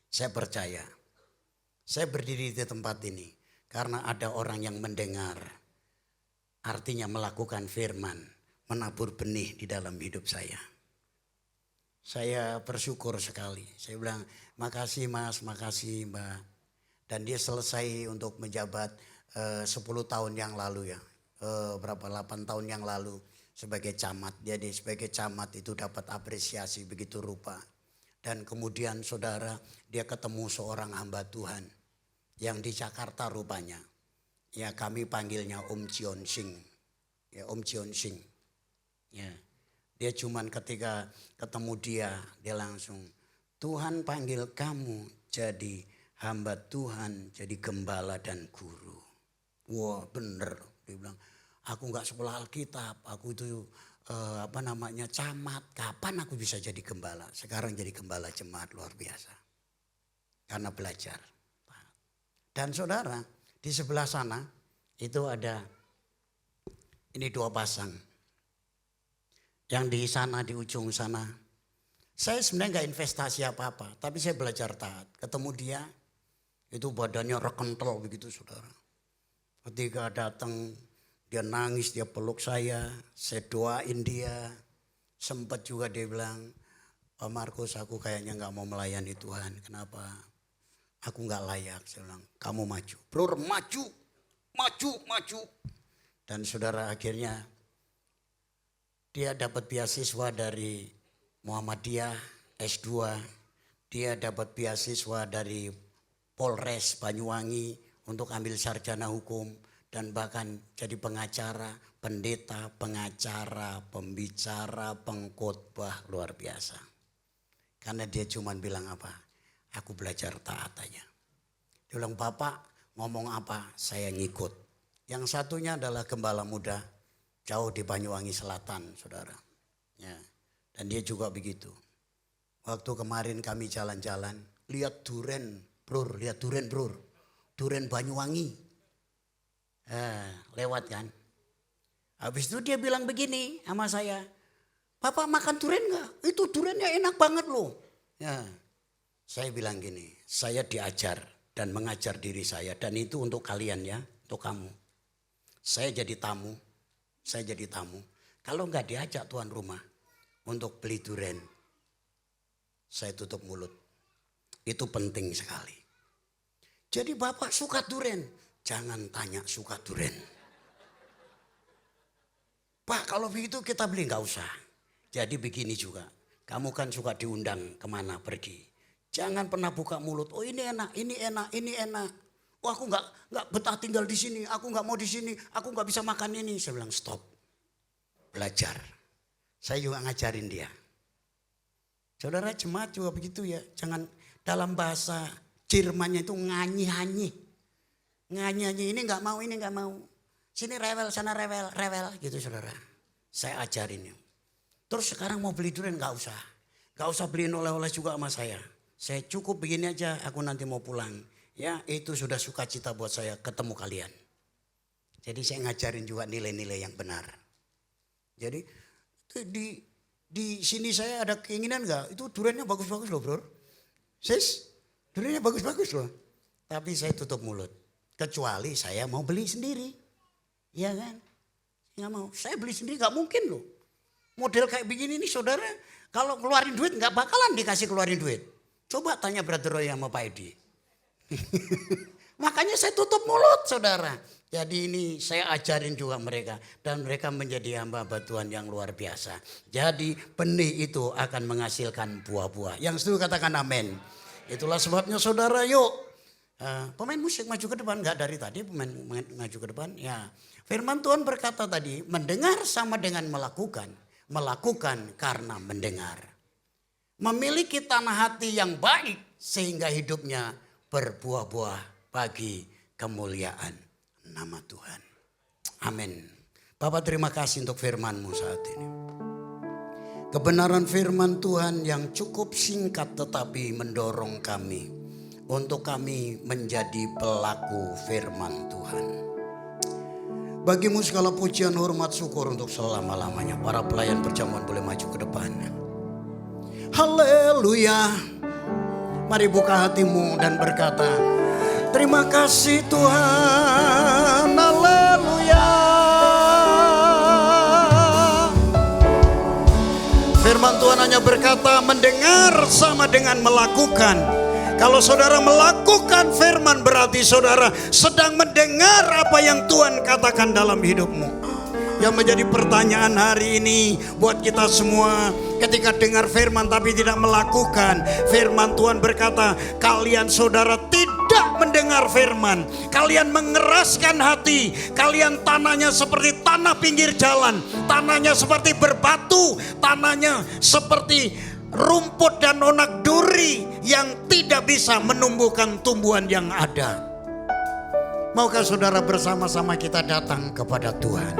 Saya percaya. Saya berdiri di tempat ini karena ada orang yang mendengar. Artinya melakukan firman, menabur benih di dalam hidup saya. Saya bersyukur sekali. Saya bilang, makasih Mas, makasih Mbak. Dan dia selesai untuk menjabat 10 tahun yang lalu ya. 8 tahun yang lalu sebagai camat. Jadi sebagai camat itu dapat apresiasi begitu rupa. Dan kemudian saudara, dia ketemu seorang hamba Tuhan yang di Jakarta rupanya. Ya, kami panggilnya Om Chion Sing. Ya, Om Chion Sing. Ya. Dia cuman ketika ketemu dia langsung, Tuhan panggil kamu jadi hamba Tuhan, jadi gembala dan guru. Wah bener, dia bilang, aku nggak sekolah Alkitab, aku itu camat. Kapan aku bisa jadi gembala? Sekarang jadi gembala jemaat, luar biasa. Karena belajar. Dan saudara, di sebelah sana itu ada ini 2 pasang. Yang di sana, di ujung sana. Saya sebenarnya nggak investasi apa-apa, tapi saya belajar taat. Ketemu dia, itu badannya rekentel begitu saudara. Ketika datang, dia nangis, dia peluk saya doain dia. Sempat juga dia bilang, Pak Markus, aku kayaknya nggak mau melayani Tuhan. Kenapa? Aku nggak layak. Saya bilang, kamu maju. Bro, maju. Dan saudara akhirnya dia dapat beasiswa dari Muhammadiyah S2. Dia dapat beasiswa dari Polres Banyuwangi untuk ambil sarjana hukum. Dan bahkan jadi pengacara, pendeta, pengacara, pembicara, pengkhotbah, luar biasa. Karena dia cuma bilang apa? Aku belajar taat aja. Dia bilang, Bapak ngomong apa saya ngikut. Yang satunya adalah gembala muda jauh di Banyuwangi Selatan, saudara. Ya. Dan dia juga begitu. Waktu kemarin kami jalan-jalan, lihat duren, bro, duren Banyuwangi. Lewat kan. Habis itu dia bilang begini sama saya, Bapak makan duren gak? Itu durennya enak banget loh. Ya. Saya bilang gini, saya diajar dan mengajar diri saya. Dan itu untuk kalian ya, untuk kamu. Saya jadi tamu. Kalau nggak diajak tuan rumah untuk beli duren, saya tutup mulut. Itu penting sekali. Jadi Bapak suka duren, jangan tanya suka duren. Pak kalau begitu kita beli, nggak usah. Jadi begini juga, kamu kan suka diundang kemana pergi. Jangan pernah buka mulut, oh ini enak. Oh aku nggak betah tinggal di sini, aku nggak mau di sini, aku nggak bisa makan ini. Saya bilang stop, belajar. Saya juga ngajarin dia. Saudara jemaat juga begitu ya, jangan dalam bahasa Jermannya itu nganyi-hanyi. Nganyi-hanyi ini nggak mau, ini nggak mau. Sini rewel, sana rewel gitu saudara. Saya ajarin ya. Terus sekarang mau beli durian nggak usah. Nggak usah beliin oleh-oleh juga sama saya. Saya cukup begini aja, aku nanti mau pulang. Ya itu sudah sukacita buat saya ketemu kalian. Jadi saya ngajarin juga nilai-nilai yang benar. Jadi di sini saya ada keinginan enggak? Itu duriannya bagus-bagus loh bro. Sis, duriannya bagus-bagus loh. Tapi saya tutup mulut. Kecuali saya mau beli sendiri. Iya kan? Nggak mau. Saya beli sendiri nggak mungkin loh. Model kayak begini nih saudara. Kalau keluarin duit nggak bakalan dikasih keluarin duit. Coba tanya Brother Roy sama Pak Edi. Makanya saya tutup mulut saudara. Jadi ini saya ajarin juga mereka. Dan mereka menjadi hamba Tuhan yang luar biasa. Jadi benih itu akan menghasilkan buah-buah. Yang setuju katakan amin. Itulah sebabnya saudara yuk. Pemain musik maju ke depan. Enggak dari tadi pemain maju ke depan. Ya. Firman Tuhan berkata tadi. Mendengar sama dengan melakukan. Melakukan karena mendengar. Memiliki tanah hati yang baik. Sehingga hidupnya berbuah-buah bagi kemuliaan nama Tuhan. Amin. Bapak terima kasih untuk firman-Mu saat ini. Kebenaran firman Tuhan yang cukup singkat tetapi mendorong kami. Untuk kami menjadi pelaku firman Tuhan. Bagimu segala pujian, hormat, syukur untuk selama-lamanya. Para pelayan perjamuan boleh maju ke depan. Haleluya. Mari buka hatimu dan berkata, terima kasih Tuhan, haleluya. Firman Tuhan hanya berkata mendengar sama dengan melakukan. Kalau saudara melakukan firman berarti saudara sedang mendengar apa yang Tuhan katakan dalam hidupmu. Yang menjadi pertanyaan hari ini buat kita semua, ketika dengar firman tapi tidak melakukan, firman Tuhan berkata, kalian saudara tidak mendengar firman, kalian mengeraskan hati, kalian tanahnya seperti tanah pinggir jalan, tanahnya seperti berbatu, tanahnya seperti rumput dan onak duri yang tidak bisa menumbuhkan tumbuhan yang ada. Maukah saudara bersama-sama kita datang kepada Tuhan?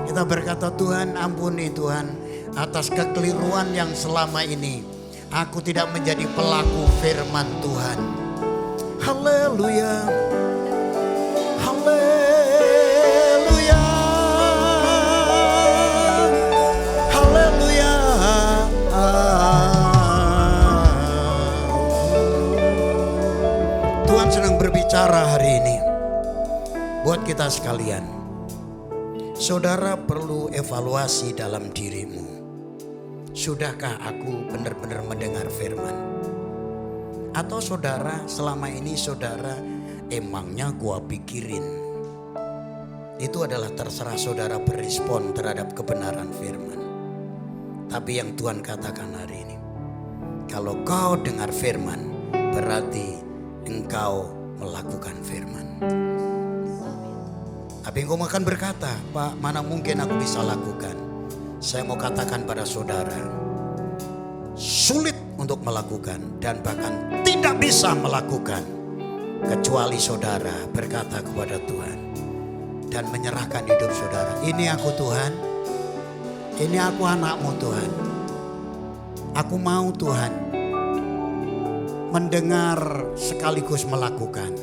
Kita berkata, Tuhan ampuni Tuhan atas kekeliruan yang selama ini aku tidak menjadi pelaku firman Tuhan. Haleluya. Haleluya. Haleluya. Tuhan sedang berbicara hari ini buat kita sekalian. Saudara perlu evaluasi dalam dirimu. Sudahkah aku benar-benar mendengar firman? Atau saudara selama ini saudara emangnya gua pikirin. Itu adalah terserah saudara berespon terhadap kebenaran firman. Tapi yang Tuhan katakan hari ini, kalau kau dengar firman, berarti engkau melakukan firman. Tapi engkau akan berkata, Pak, mana mungkin aku bisa lakukan? Saya mau katakan pada saudara, sulit untuk melakukan dan bahkan tidak bisa melakukan kecuali saudara berkata kepada Tuhan dan menyerahkan hidup saudara. Ini aku Tuhan, ini aku anakmu Tuhan. Aku mau Tuhan mendengar sekaligus melakukan.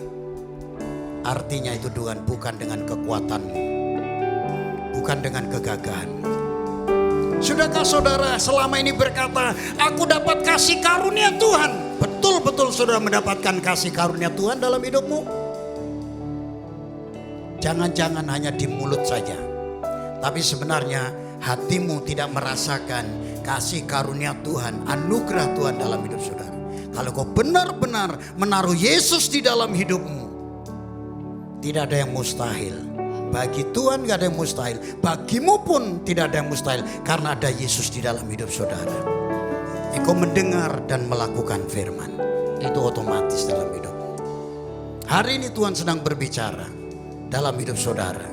Artinya itu Tuhan bukan dengan kekuatanmu, bukan dengan kegagahanmu. Sudahkah saudara selama ini berkata, aku dapat kasih karunia Tuhan? Betul-betul saudara mendapatkan kasih karunia Tuhan dalam hidupmu? Jangan-jangan hanya di mulut saja, tapi sebenarnya hatimu tidak merasakan kasih karunia Tuhan, anugerah Tuhan dalam hidup saudara. Kalau kau benar-benar menaruh Yesus di dalam hidupmu, tidak ada yang mustahil. Bagi Tuhan gak ada yang mustahil. Bagimu pun tidak ada yang mustahil. Karena ada Yesus di dalam hidup saudara. Engkau mendengar dan melakukan firman. Itu otomatis dalam hidupmu. Hari ini Tuhan sedang berbicara dalam hidup saudara.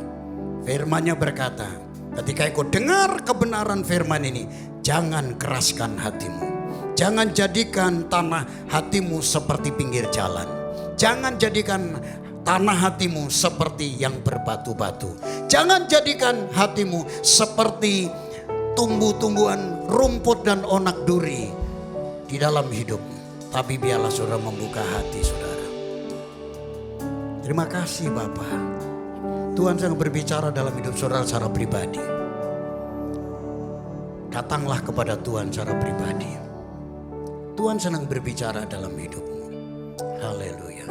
Firman-Nya berkata, ketika engkau dengar kebenaran firman ini, jangan keraskan hatimu. Jangan jadikan tanah hatimu seperti pinggir jalan. Jangan jadikan tanah hatimu seperti yang berbatu-batu. Jangan jadikan hatimu seperti tumbuh-tumbuhan rumput dan onak duri di dalam hidupmu. Tapi biarlah saudara membuka hati saudara. Terima kasih Bapa. Tuhan sedang berbicara dalam hidup saudara secara pribadi. Datanglah kepada Tuhan secara pribadi. Tuhan sedang berbicara dalam hidupmu. Haleluya.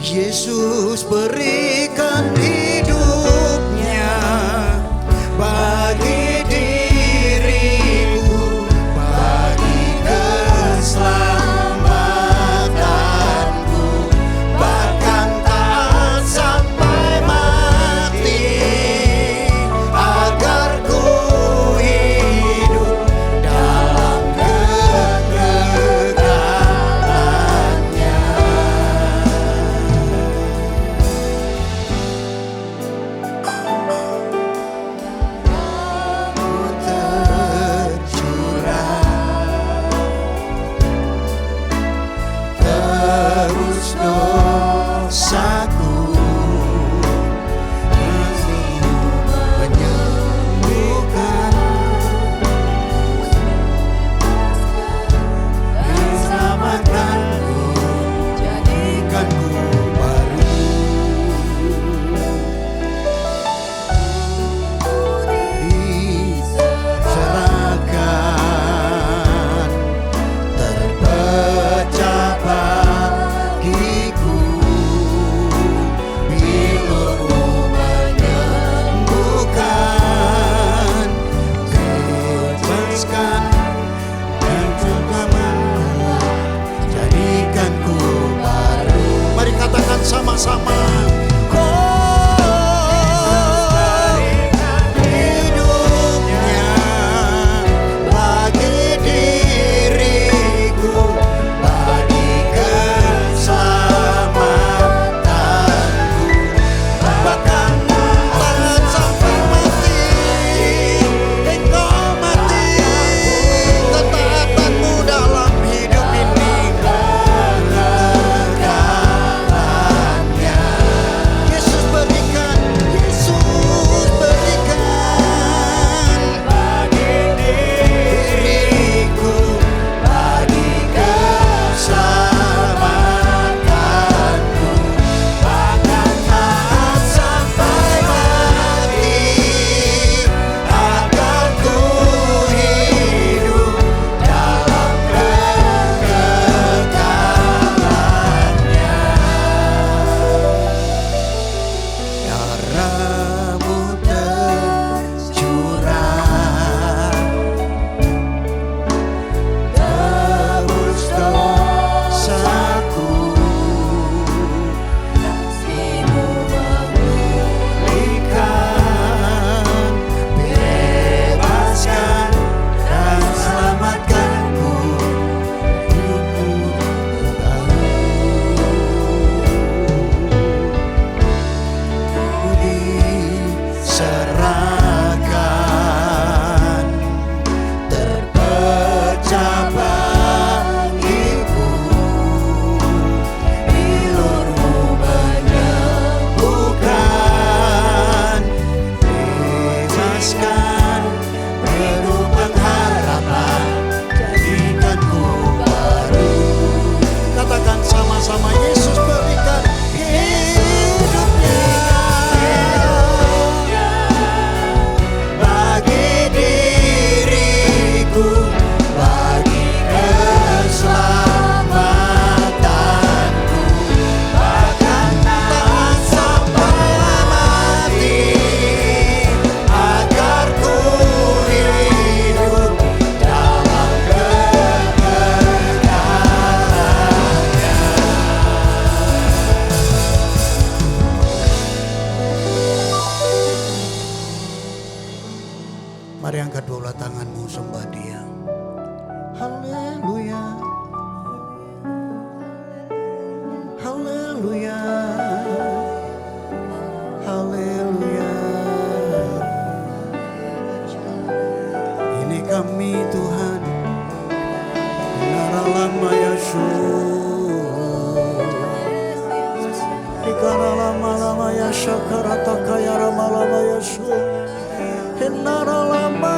Yesus berikan hidupnya bagi diriku, bagi keselamatanku, bahkan taat sampai mati, agar ku hidup dalam kegagalannya. Mari angkat dua tanganmu, sembah Dia. Haleluya. Haleluya. Haleluya. Ini kami Tuhan. Naralama Yeshua. Ikaralama lama Yashakarata kayarama lama Yeshua. Naralama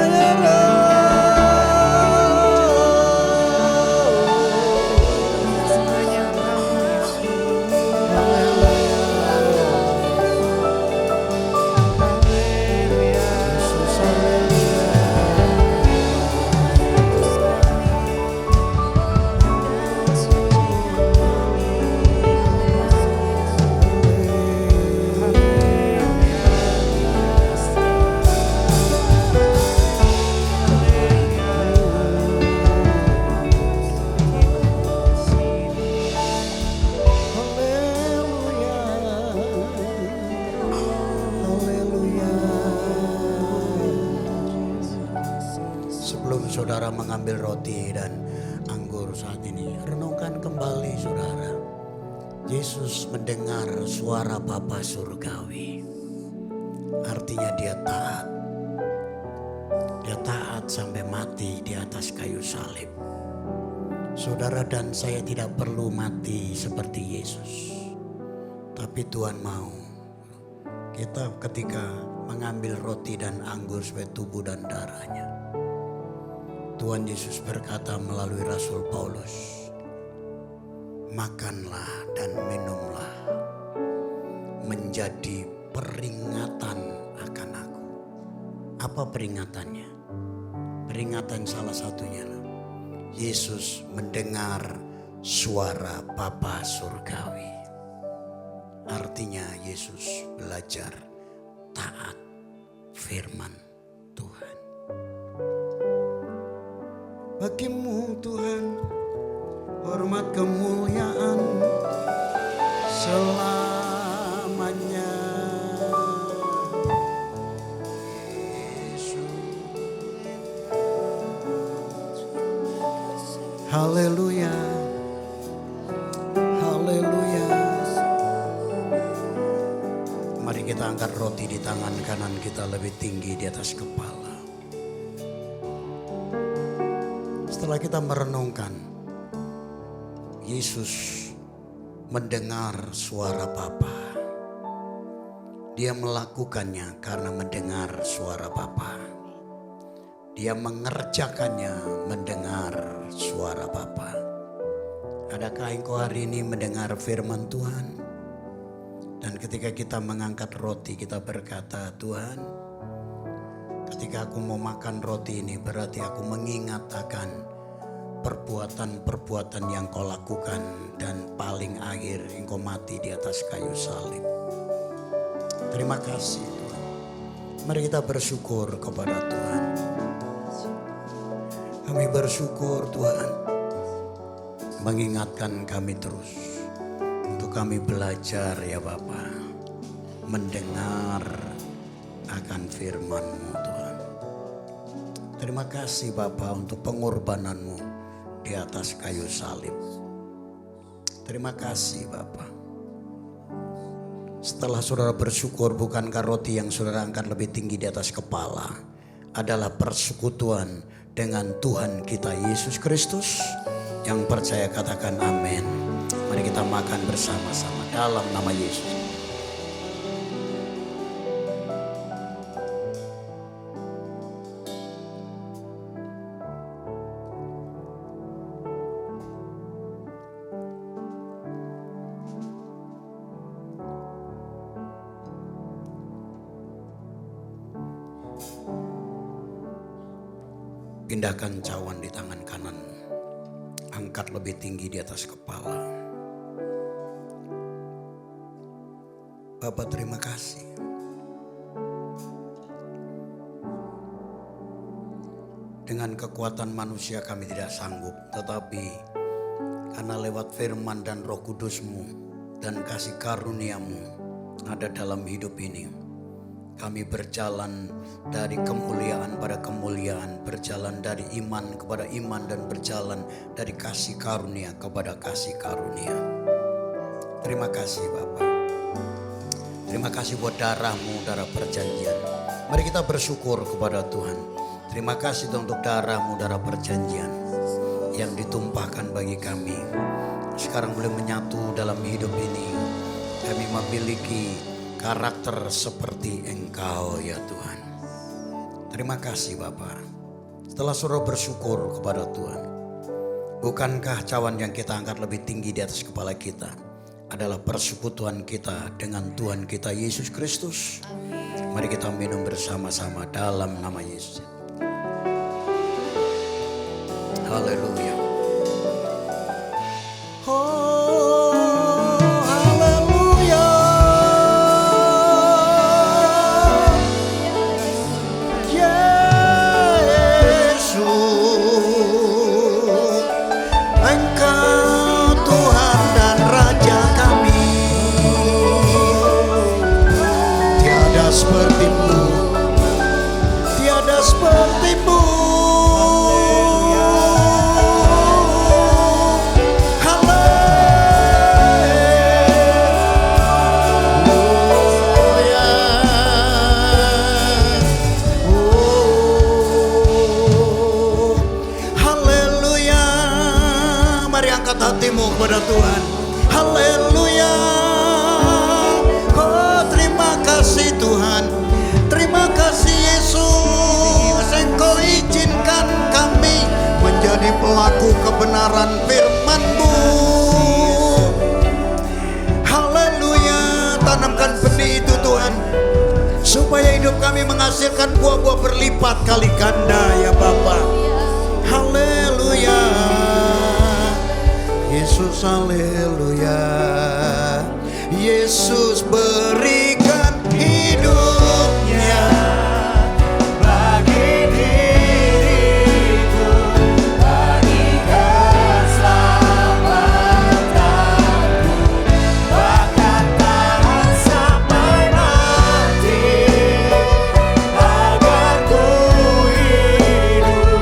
Sebelum saudara mengambil roti dan anggur saat ini, renungkan kembali saudara. Yesus mendengar suara Bapa surgawi. Artinya dia taat. Dia taat sampai mati di atas kayu salib. Saudara dan saya tidak perlu mati seperti Yesus. Tapi Tuhan mau kita ketika mengambil roti dan anggur sebagai tubuh dan darahnya. Tuhan Yesus berkata melalui Rasul Paulus, makanlah dan minumlah menjadi peringatan akan aku. Apa peringatannya? Peringatan salah satunya, Yesus mendengar suara Bapa surgawi. Artinya Yesus belajar taat firman Tuhan. Bagimu Tuhan hormat kemuliaan selamanya. Yesus. Haleluya. Haleluya. Mari kita angkat roti di tangan kanan kita lebih tinggi di atas kepala. Setelah kita merenungkan, Yesus mendengar suara Bapa. Dia melakukannya karena mendengar suara Bapa. Dia mengerjakannya mendengar suara Bapa. Adakah engkau hari ini mendengar firman Tuhan? Dan ketika kita mengangkat roti, kita berkata, Tuhan, ketika aku mau makan roti ini berarti aku mengingat akan perbuatan-perbuatan yang kau lakukan dan paling akhir engkau mati di atas kayu salib. Terima kasih Tuhan. Mari kita bersyukur kepada Tuhan. Kami bersyukur Tuhan mengingatkan kami terus untuk kami belajar ya Bapa, mendengar akan firman-Mu Tuhan. Terima kasih Bapa untuk pengorbanan-Mu di atas kayu salib. Terima kasih Bapa. Setelah saudara bersyukur, bukankah roti yang saudara angkat lebih tinggi di atas kepala adalah persekutuan dengan Tuhan kita Yesus Kristus? Yang percaya katakan amin. Mari kita makan bersama-sama dalam nama Yesus. Pindahkan cawan di tangan kanan. Angkat lebih tinggi di atas kepala. Bapak terima kasih. Dengan kekuatan manusia kami tidak sanggup. Tetapi karena lewat firman dan Roh Kudus-Mu dan kasih karunia-Mu ada dalam hidup ini. Kami berjalan dari kemuliaan pada kemuliaan, berjalan dari iman kepada iman, dan berjalan dari kasih karunia kepada kasih karunia. Terima kasih Bapak. Terima kasih buat darah-Mu, darah perjanjian. Mari kita bersyukur kepada Tuhan. Terima kasih untuk darah-Mu, darah perjanjian yang ditumpahkan bagi kami. Sekarang boleh menyatu dalam hidup ini. Kami memiliki karakter seperti Engkau ya Tuhan. Terima kasih Bapa. Setelah saudara bersyukur kepada Tuhan, bukankah cawan yang kita angkat lebih tinggi di atas kepala kita adalah persekutuan kita dengan Tuhan kita Yesus Kristus? Mari kita minum bersama-sama dalam nama Yesus. Haleluya. Hatimu kepada Tuhan. Haleluya. Oh terima kasih Tuhan. Terima kasih Yesus. Engkau izinkan kami menjadi pelaku kebenaran firman-Mu. Haleluya. Tanamkan benih itu Tuhan, supaya hidup kami menghasilkan buah-buah berlipat kali ganda ya Bapa. Haleluya. Yesus haleluya. Yesus berikan hidupnya bagi diriku, bagi keselamatanku, bahkan tahan sampai mati, agar ku hidup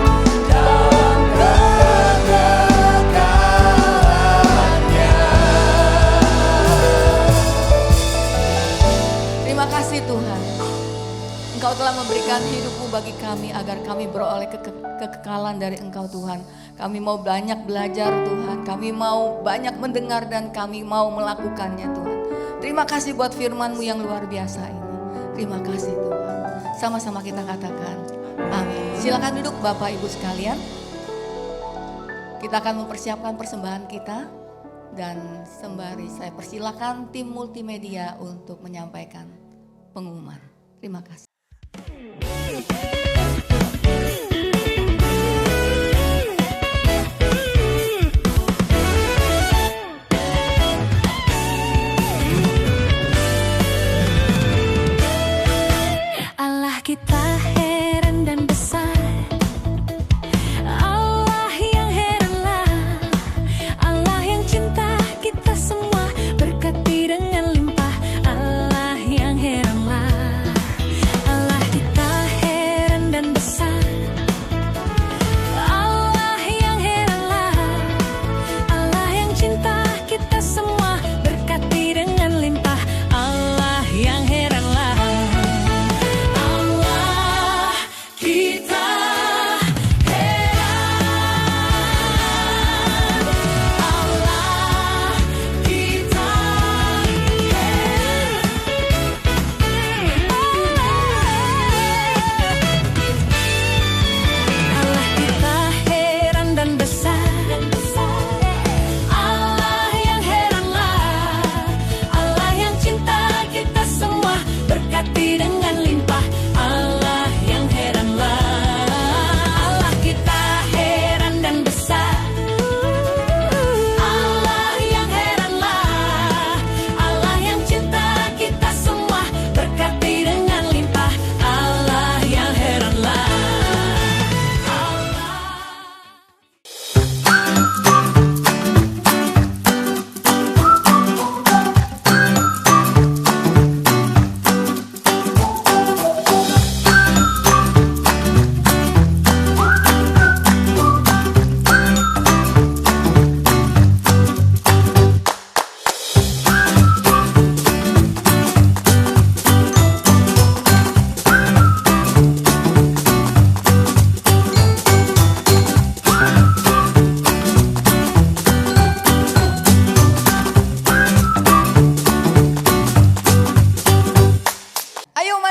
dalam kegagalan. Terima kasih Tuhan. Engkau telah memberikan hidup-Mu bagi kami agar kami beroleh kekekalan dari Engkau Tuhan. Kami mau banyak belajar Tuhan. Kami mau banyak mendengar dan kami mau melakukannya Tuhan. Terima kasih buat firman-Mu yang luar biasa ini. Terima kasih Tuhan. Sama-sama kita katakan amin. Silakan duduk Bapak Ibu sekalian. Kita akan mempersiapkan persembahan kita. Dan sembari saya persilakan tim multimedia untuk menyampaikan pengumuman. Terima kasih. Allah kita heran dan besar, Allah yang heranlah, Allah yang cinta kita semua, berkati dengan limpah, Allah yang heranlah,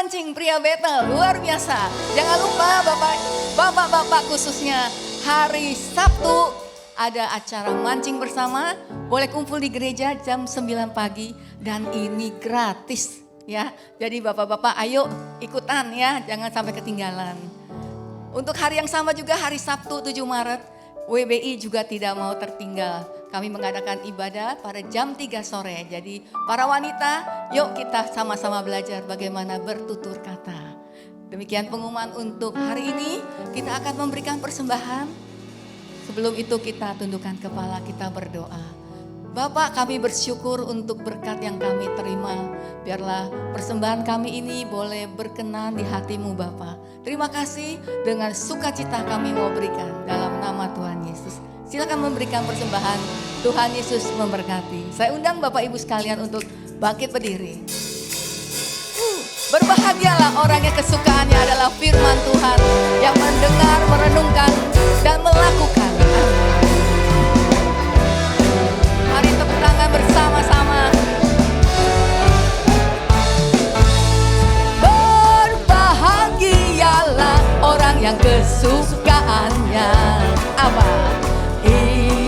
mancing pria Betel, luar biasa. Jangan lupa bapak-bapak khususnya hari Sabtu ada acara mancing bersama. Boleh kumpul di gereja jam 9 pagi dan ini gratis ya. Jadi bapak-bapak ayo ikutan ya, jangan sampai ketinggalan. Untuk hari yang sama juga hari Sabtu 7 Maret, WBI juga tidak mau tertinggal. Kami mengadakan ibadah pada jam 3 sore. Jadi para wanita, yuk kita sama-sama belajar bagaimana bertutur kata. Demikian pengumuman untuk hari ini. Kita akan memberikan persembahan. Sebelum itu kita tundukkan kepala, kita berdoa. Bapak, kami bersyukur untuk berkat yang kami terima. Biarlah persembahan kami ini boleh berkenan di hati-Mu Bapak. Terima kasih, dengan sukacita kami mau berikan dalam nama Tuhan Yesus. Silakan memberikan persembahan. Tuhan Yesus memberkati. Saya undang Bapak Ibu sekalian untuk bangkit berdiri. Berbahagialah orang yang kesukaannya adalah firman Tuhan, yang mendengar, merenungkan, dan melakukan. Mari tepuk tangan bersama-sama. Berbahagialah orang yang kesukaannya apa?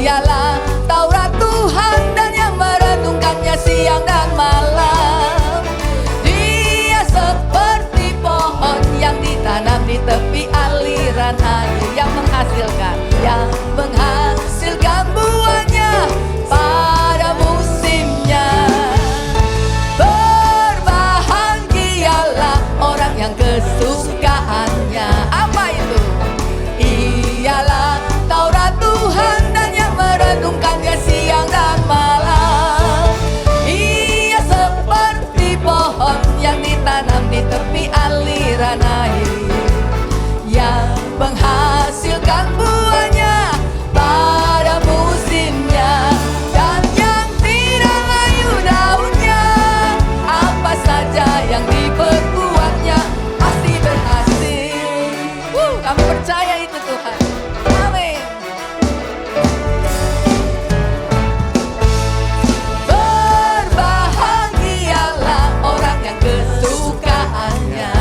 Ialah Taurat Tuhan dan yang merenungkannya siang dan malam. Dia seperti pohon yang ditanam di tepi aliran air, yang menghasilkan buahnya pada musimnya. Berbahagialah orang yang kesukaannya apa itu? Ialah Taurat Tuhan dan yang merenungkannya siang dan malam. Ia seperti pohon yang ditanam di tepi aliran air, yang menghasilkan buahnya pada musimnya, dan yang tidak layu daunnya. Apa saja yang diperbuatnya pasti berhasil. Kami percaya itu Tuhan. Amin. Berbahagialah orang yang kesukaannya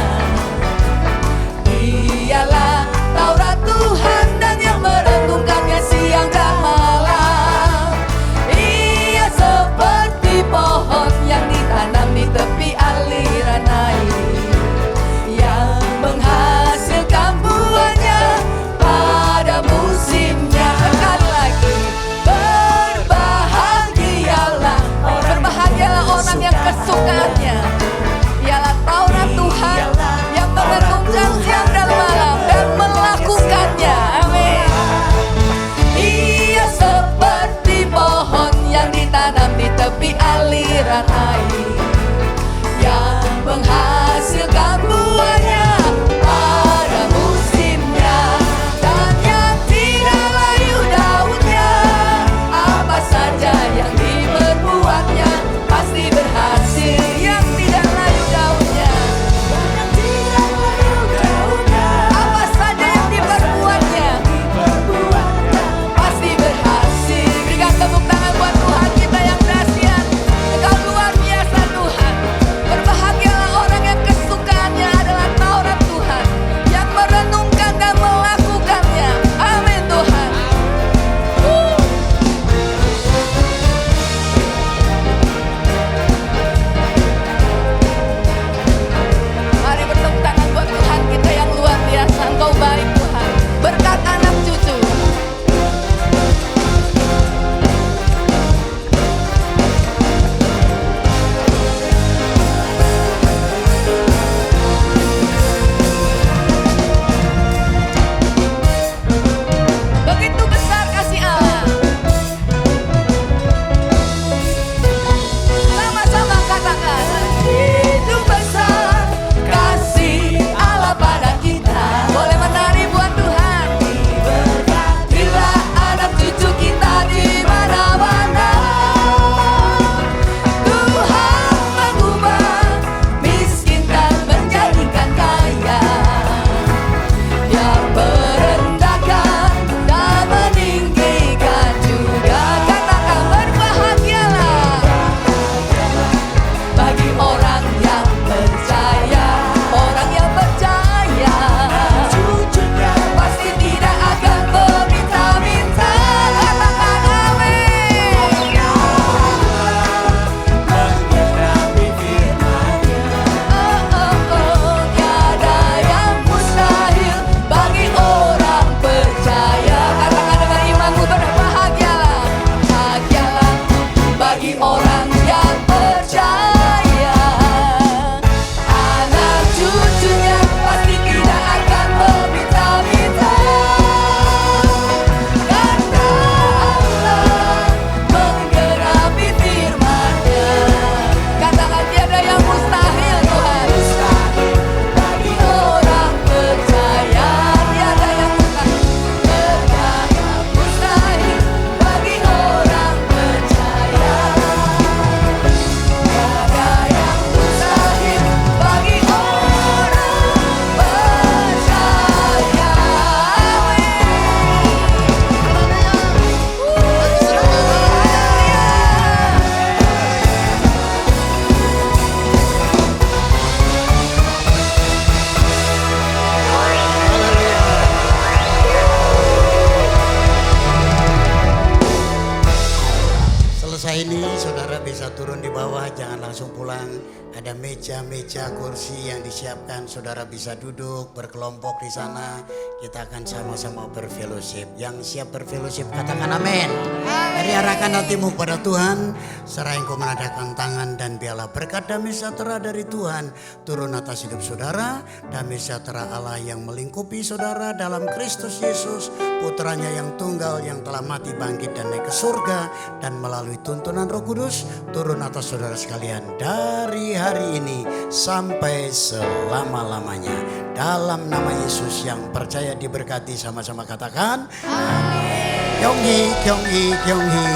meja kursi yang disiapkan, saudara bisa duduk berkelompok di sana. Kita akan sama-sama berfellowship. Yang siap berfellowship katakan amin. Mari arahkan hatimu pada Tuhan, serah engkau menadahkan tangan, dan biarlah berkat damai sejahtera dari Tuhan turun atas hidup saudara. Damai sejahtera Allah yang melingkupi saudara dalam Kristus Yesus, putranya yang tunggal yang telah mati, bangkit dan naik ke surga, dan melalui tuntunan Roh Kudus turun atas saudara sekalian dari hari ini sampai selama-lamanya. Dalam nama Yesus yang percaya diberkati, sama-sama katakan amin. Kyonghi, kyonghi, kyonghi,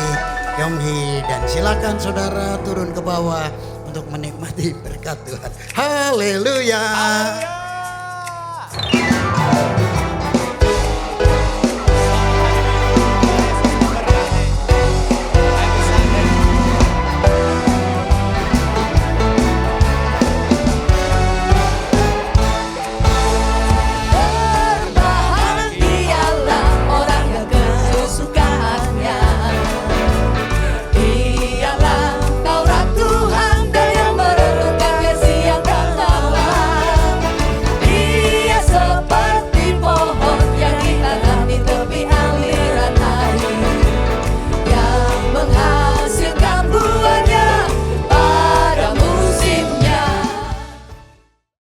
kyonghi. Dan silakan saudara turun ke bawah untuk menikmati berkat Tuhan. Haleluya.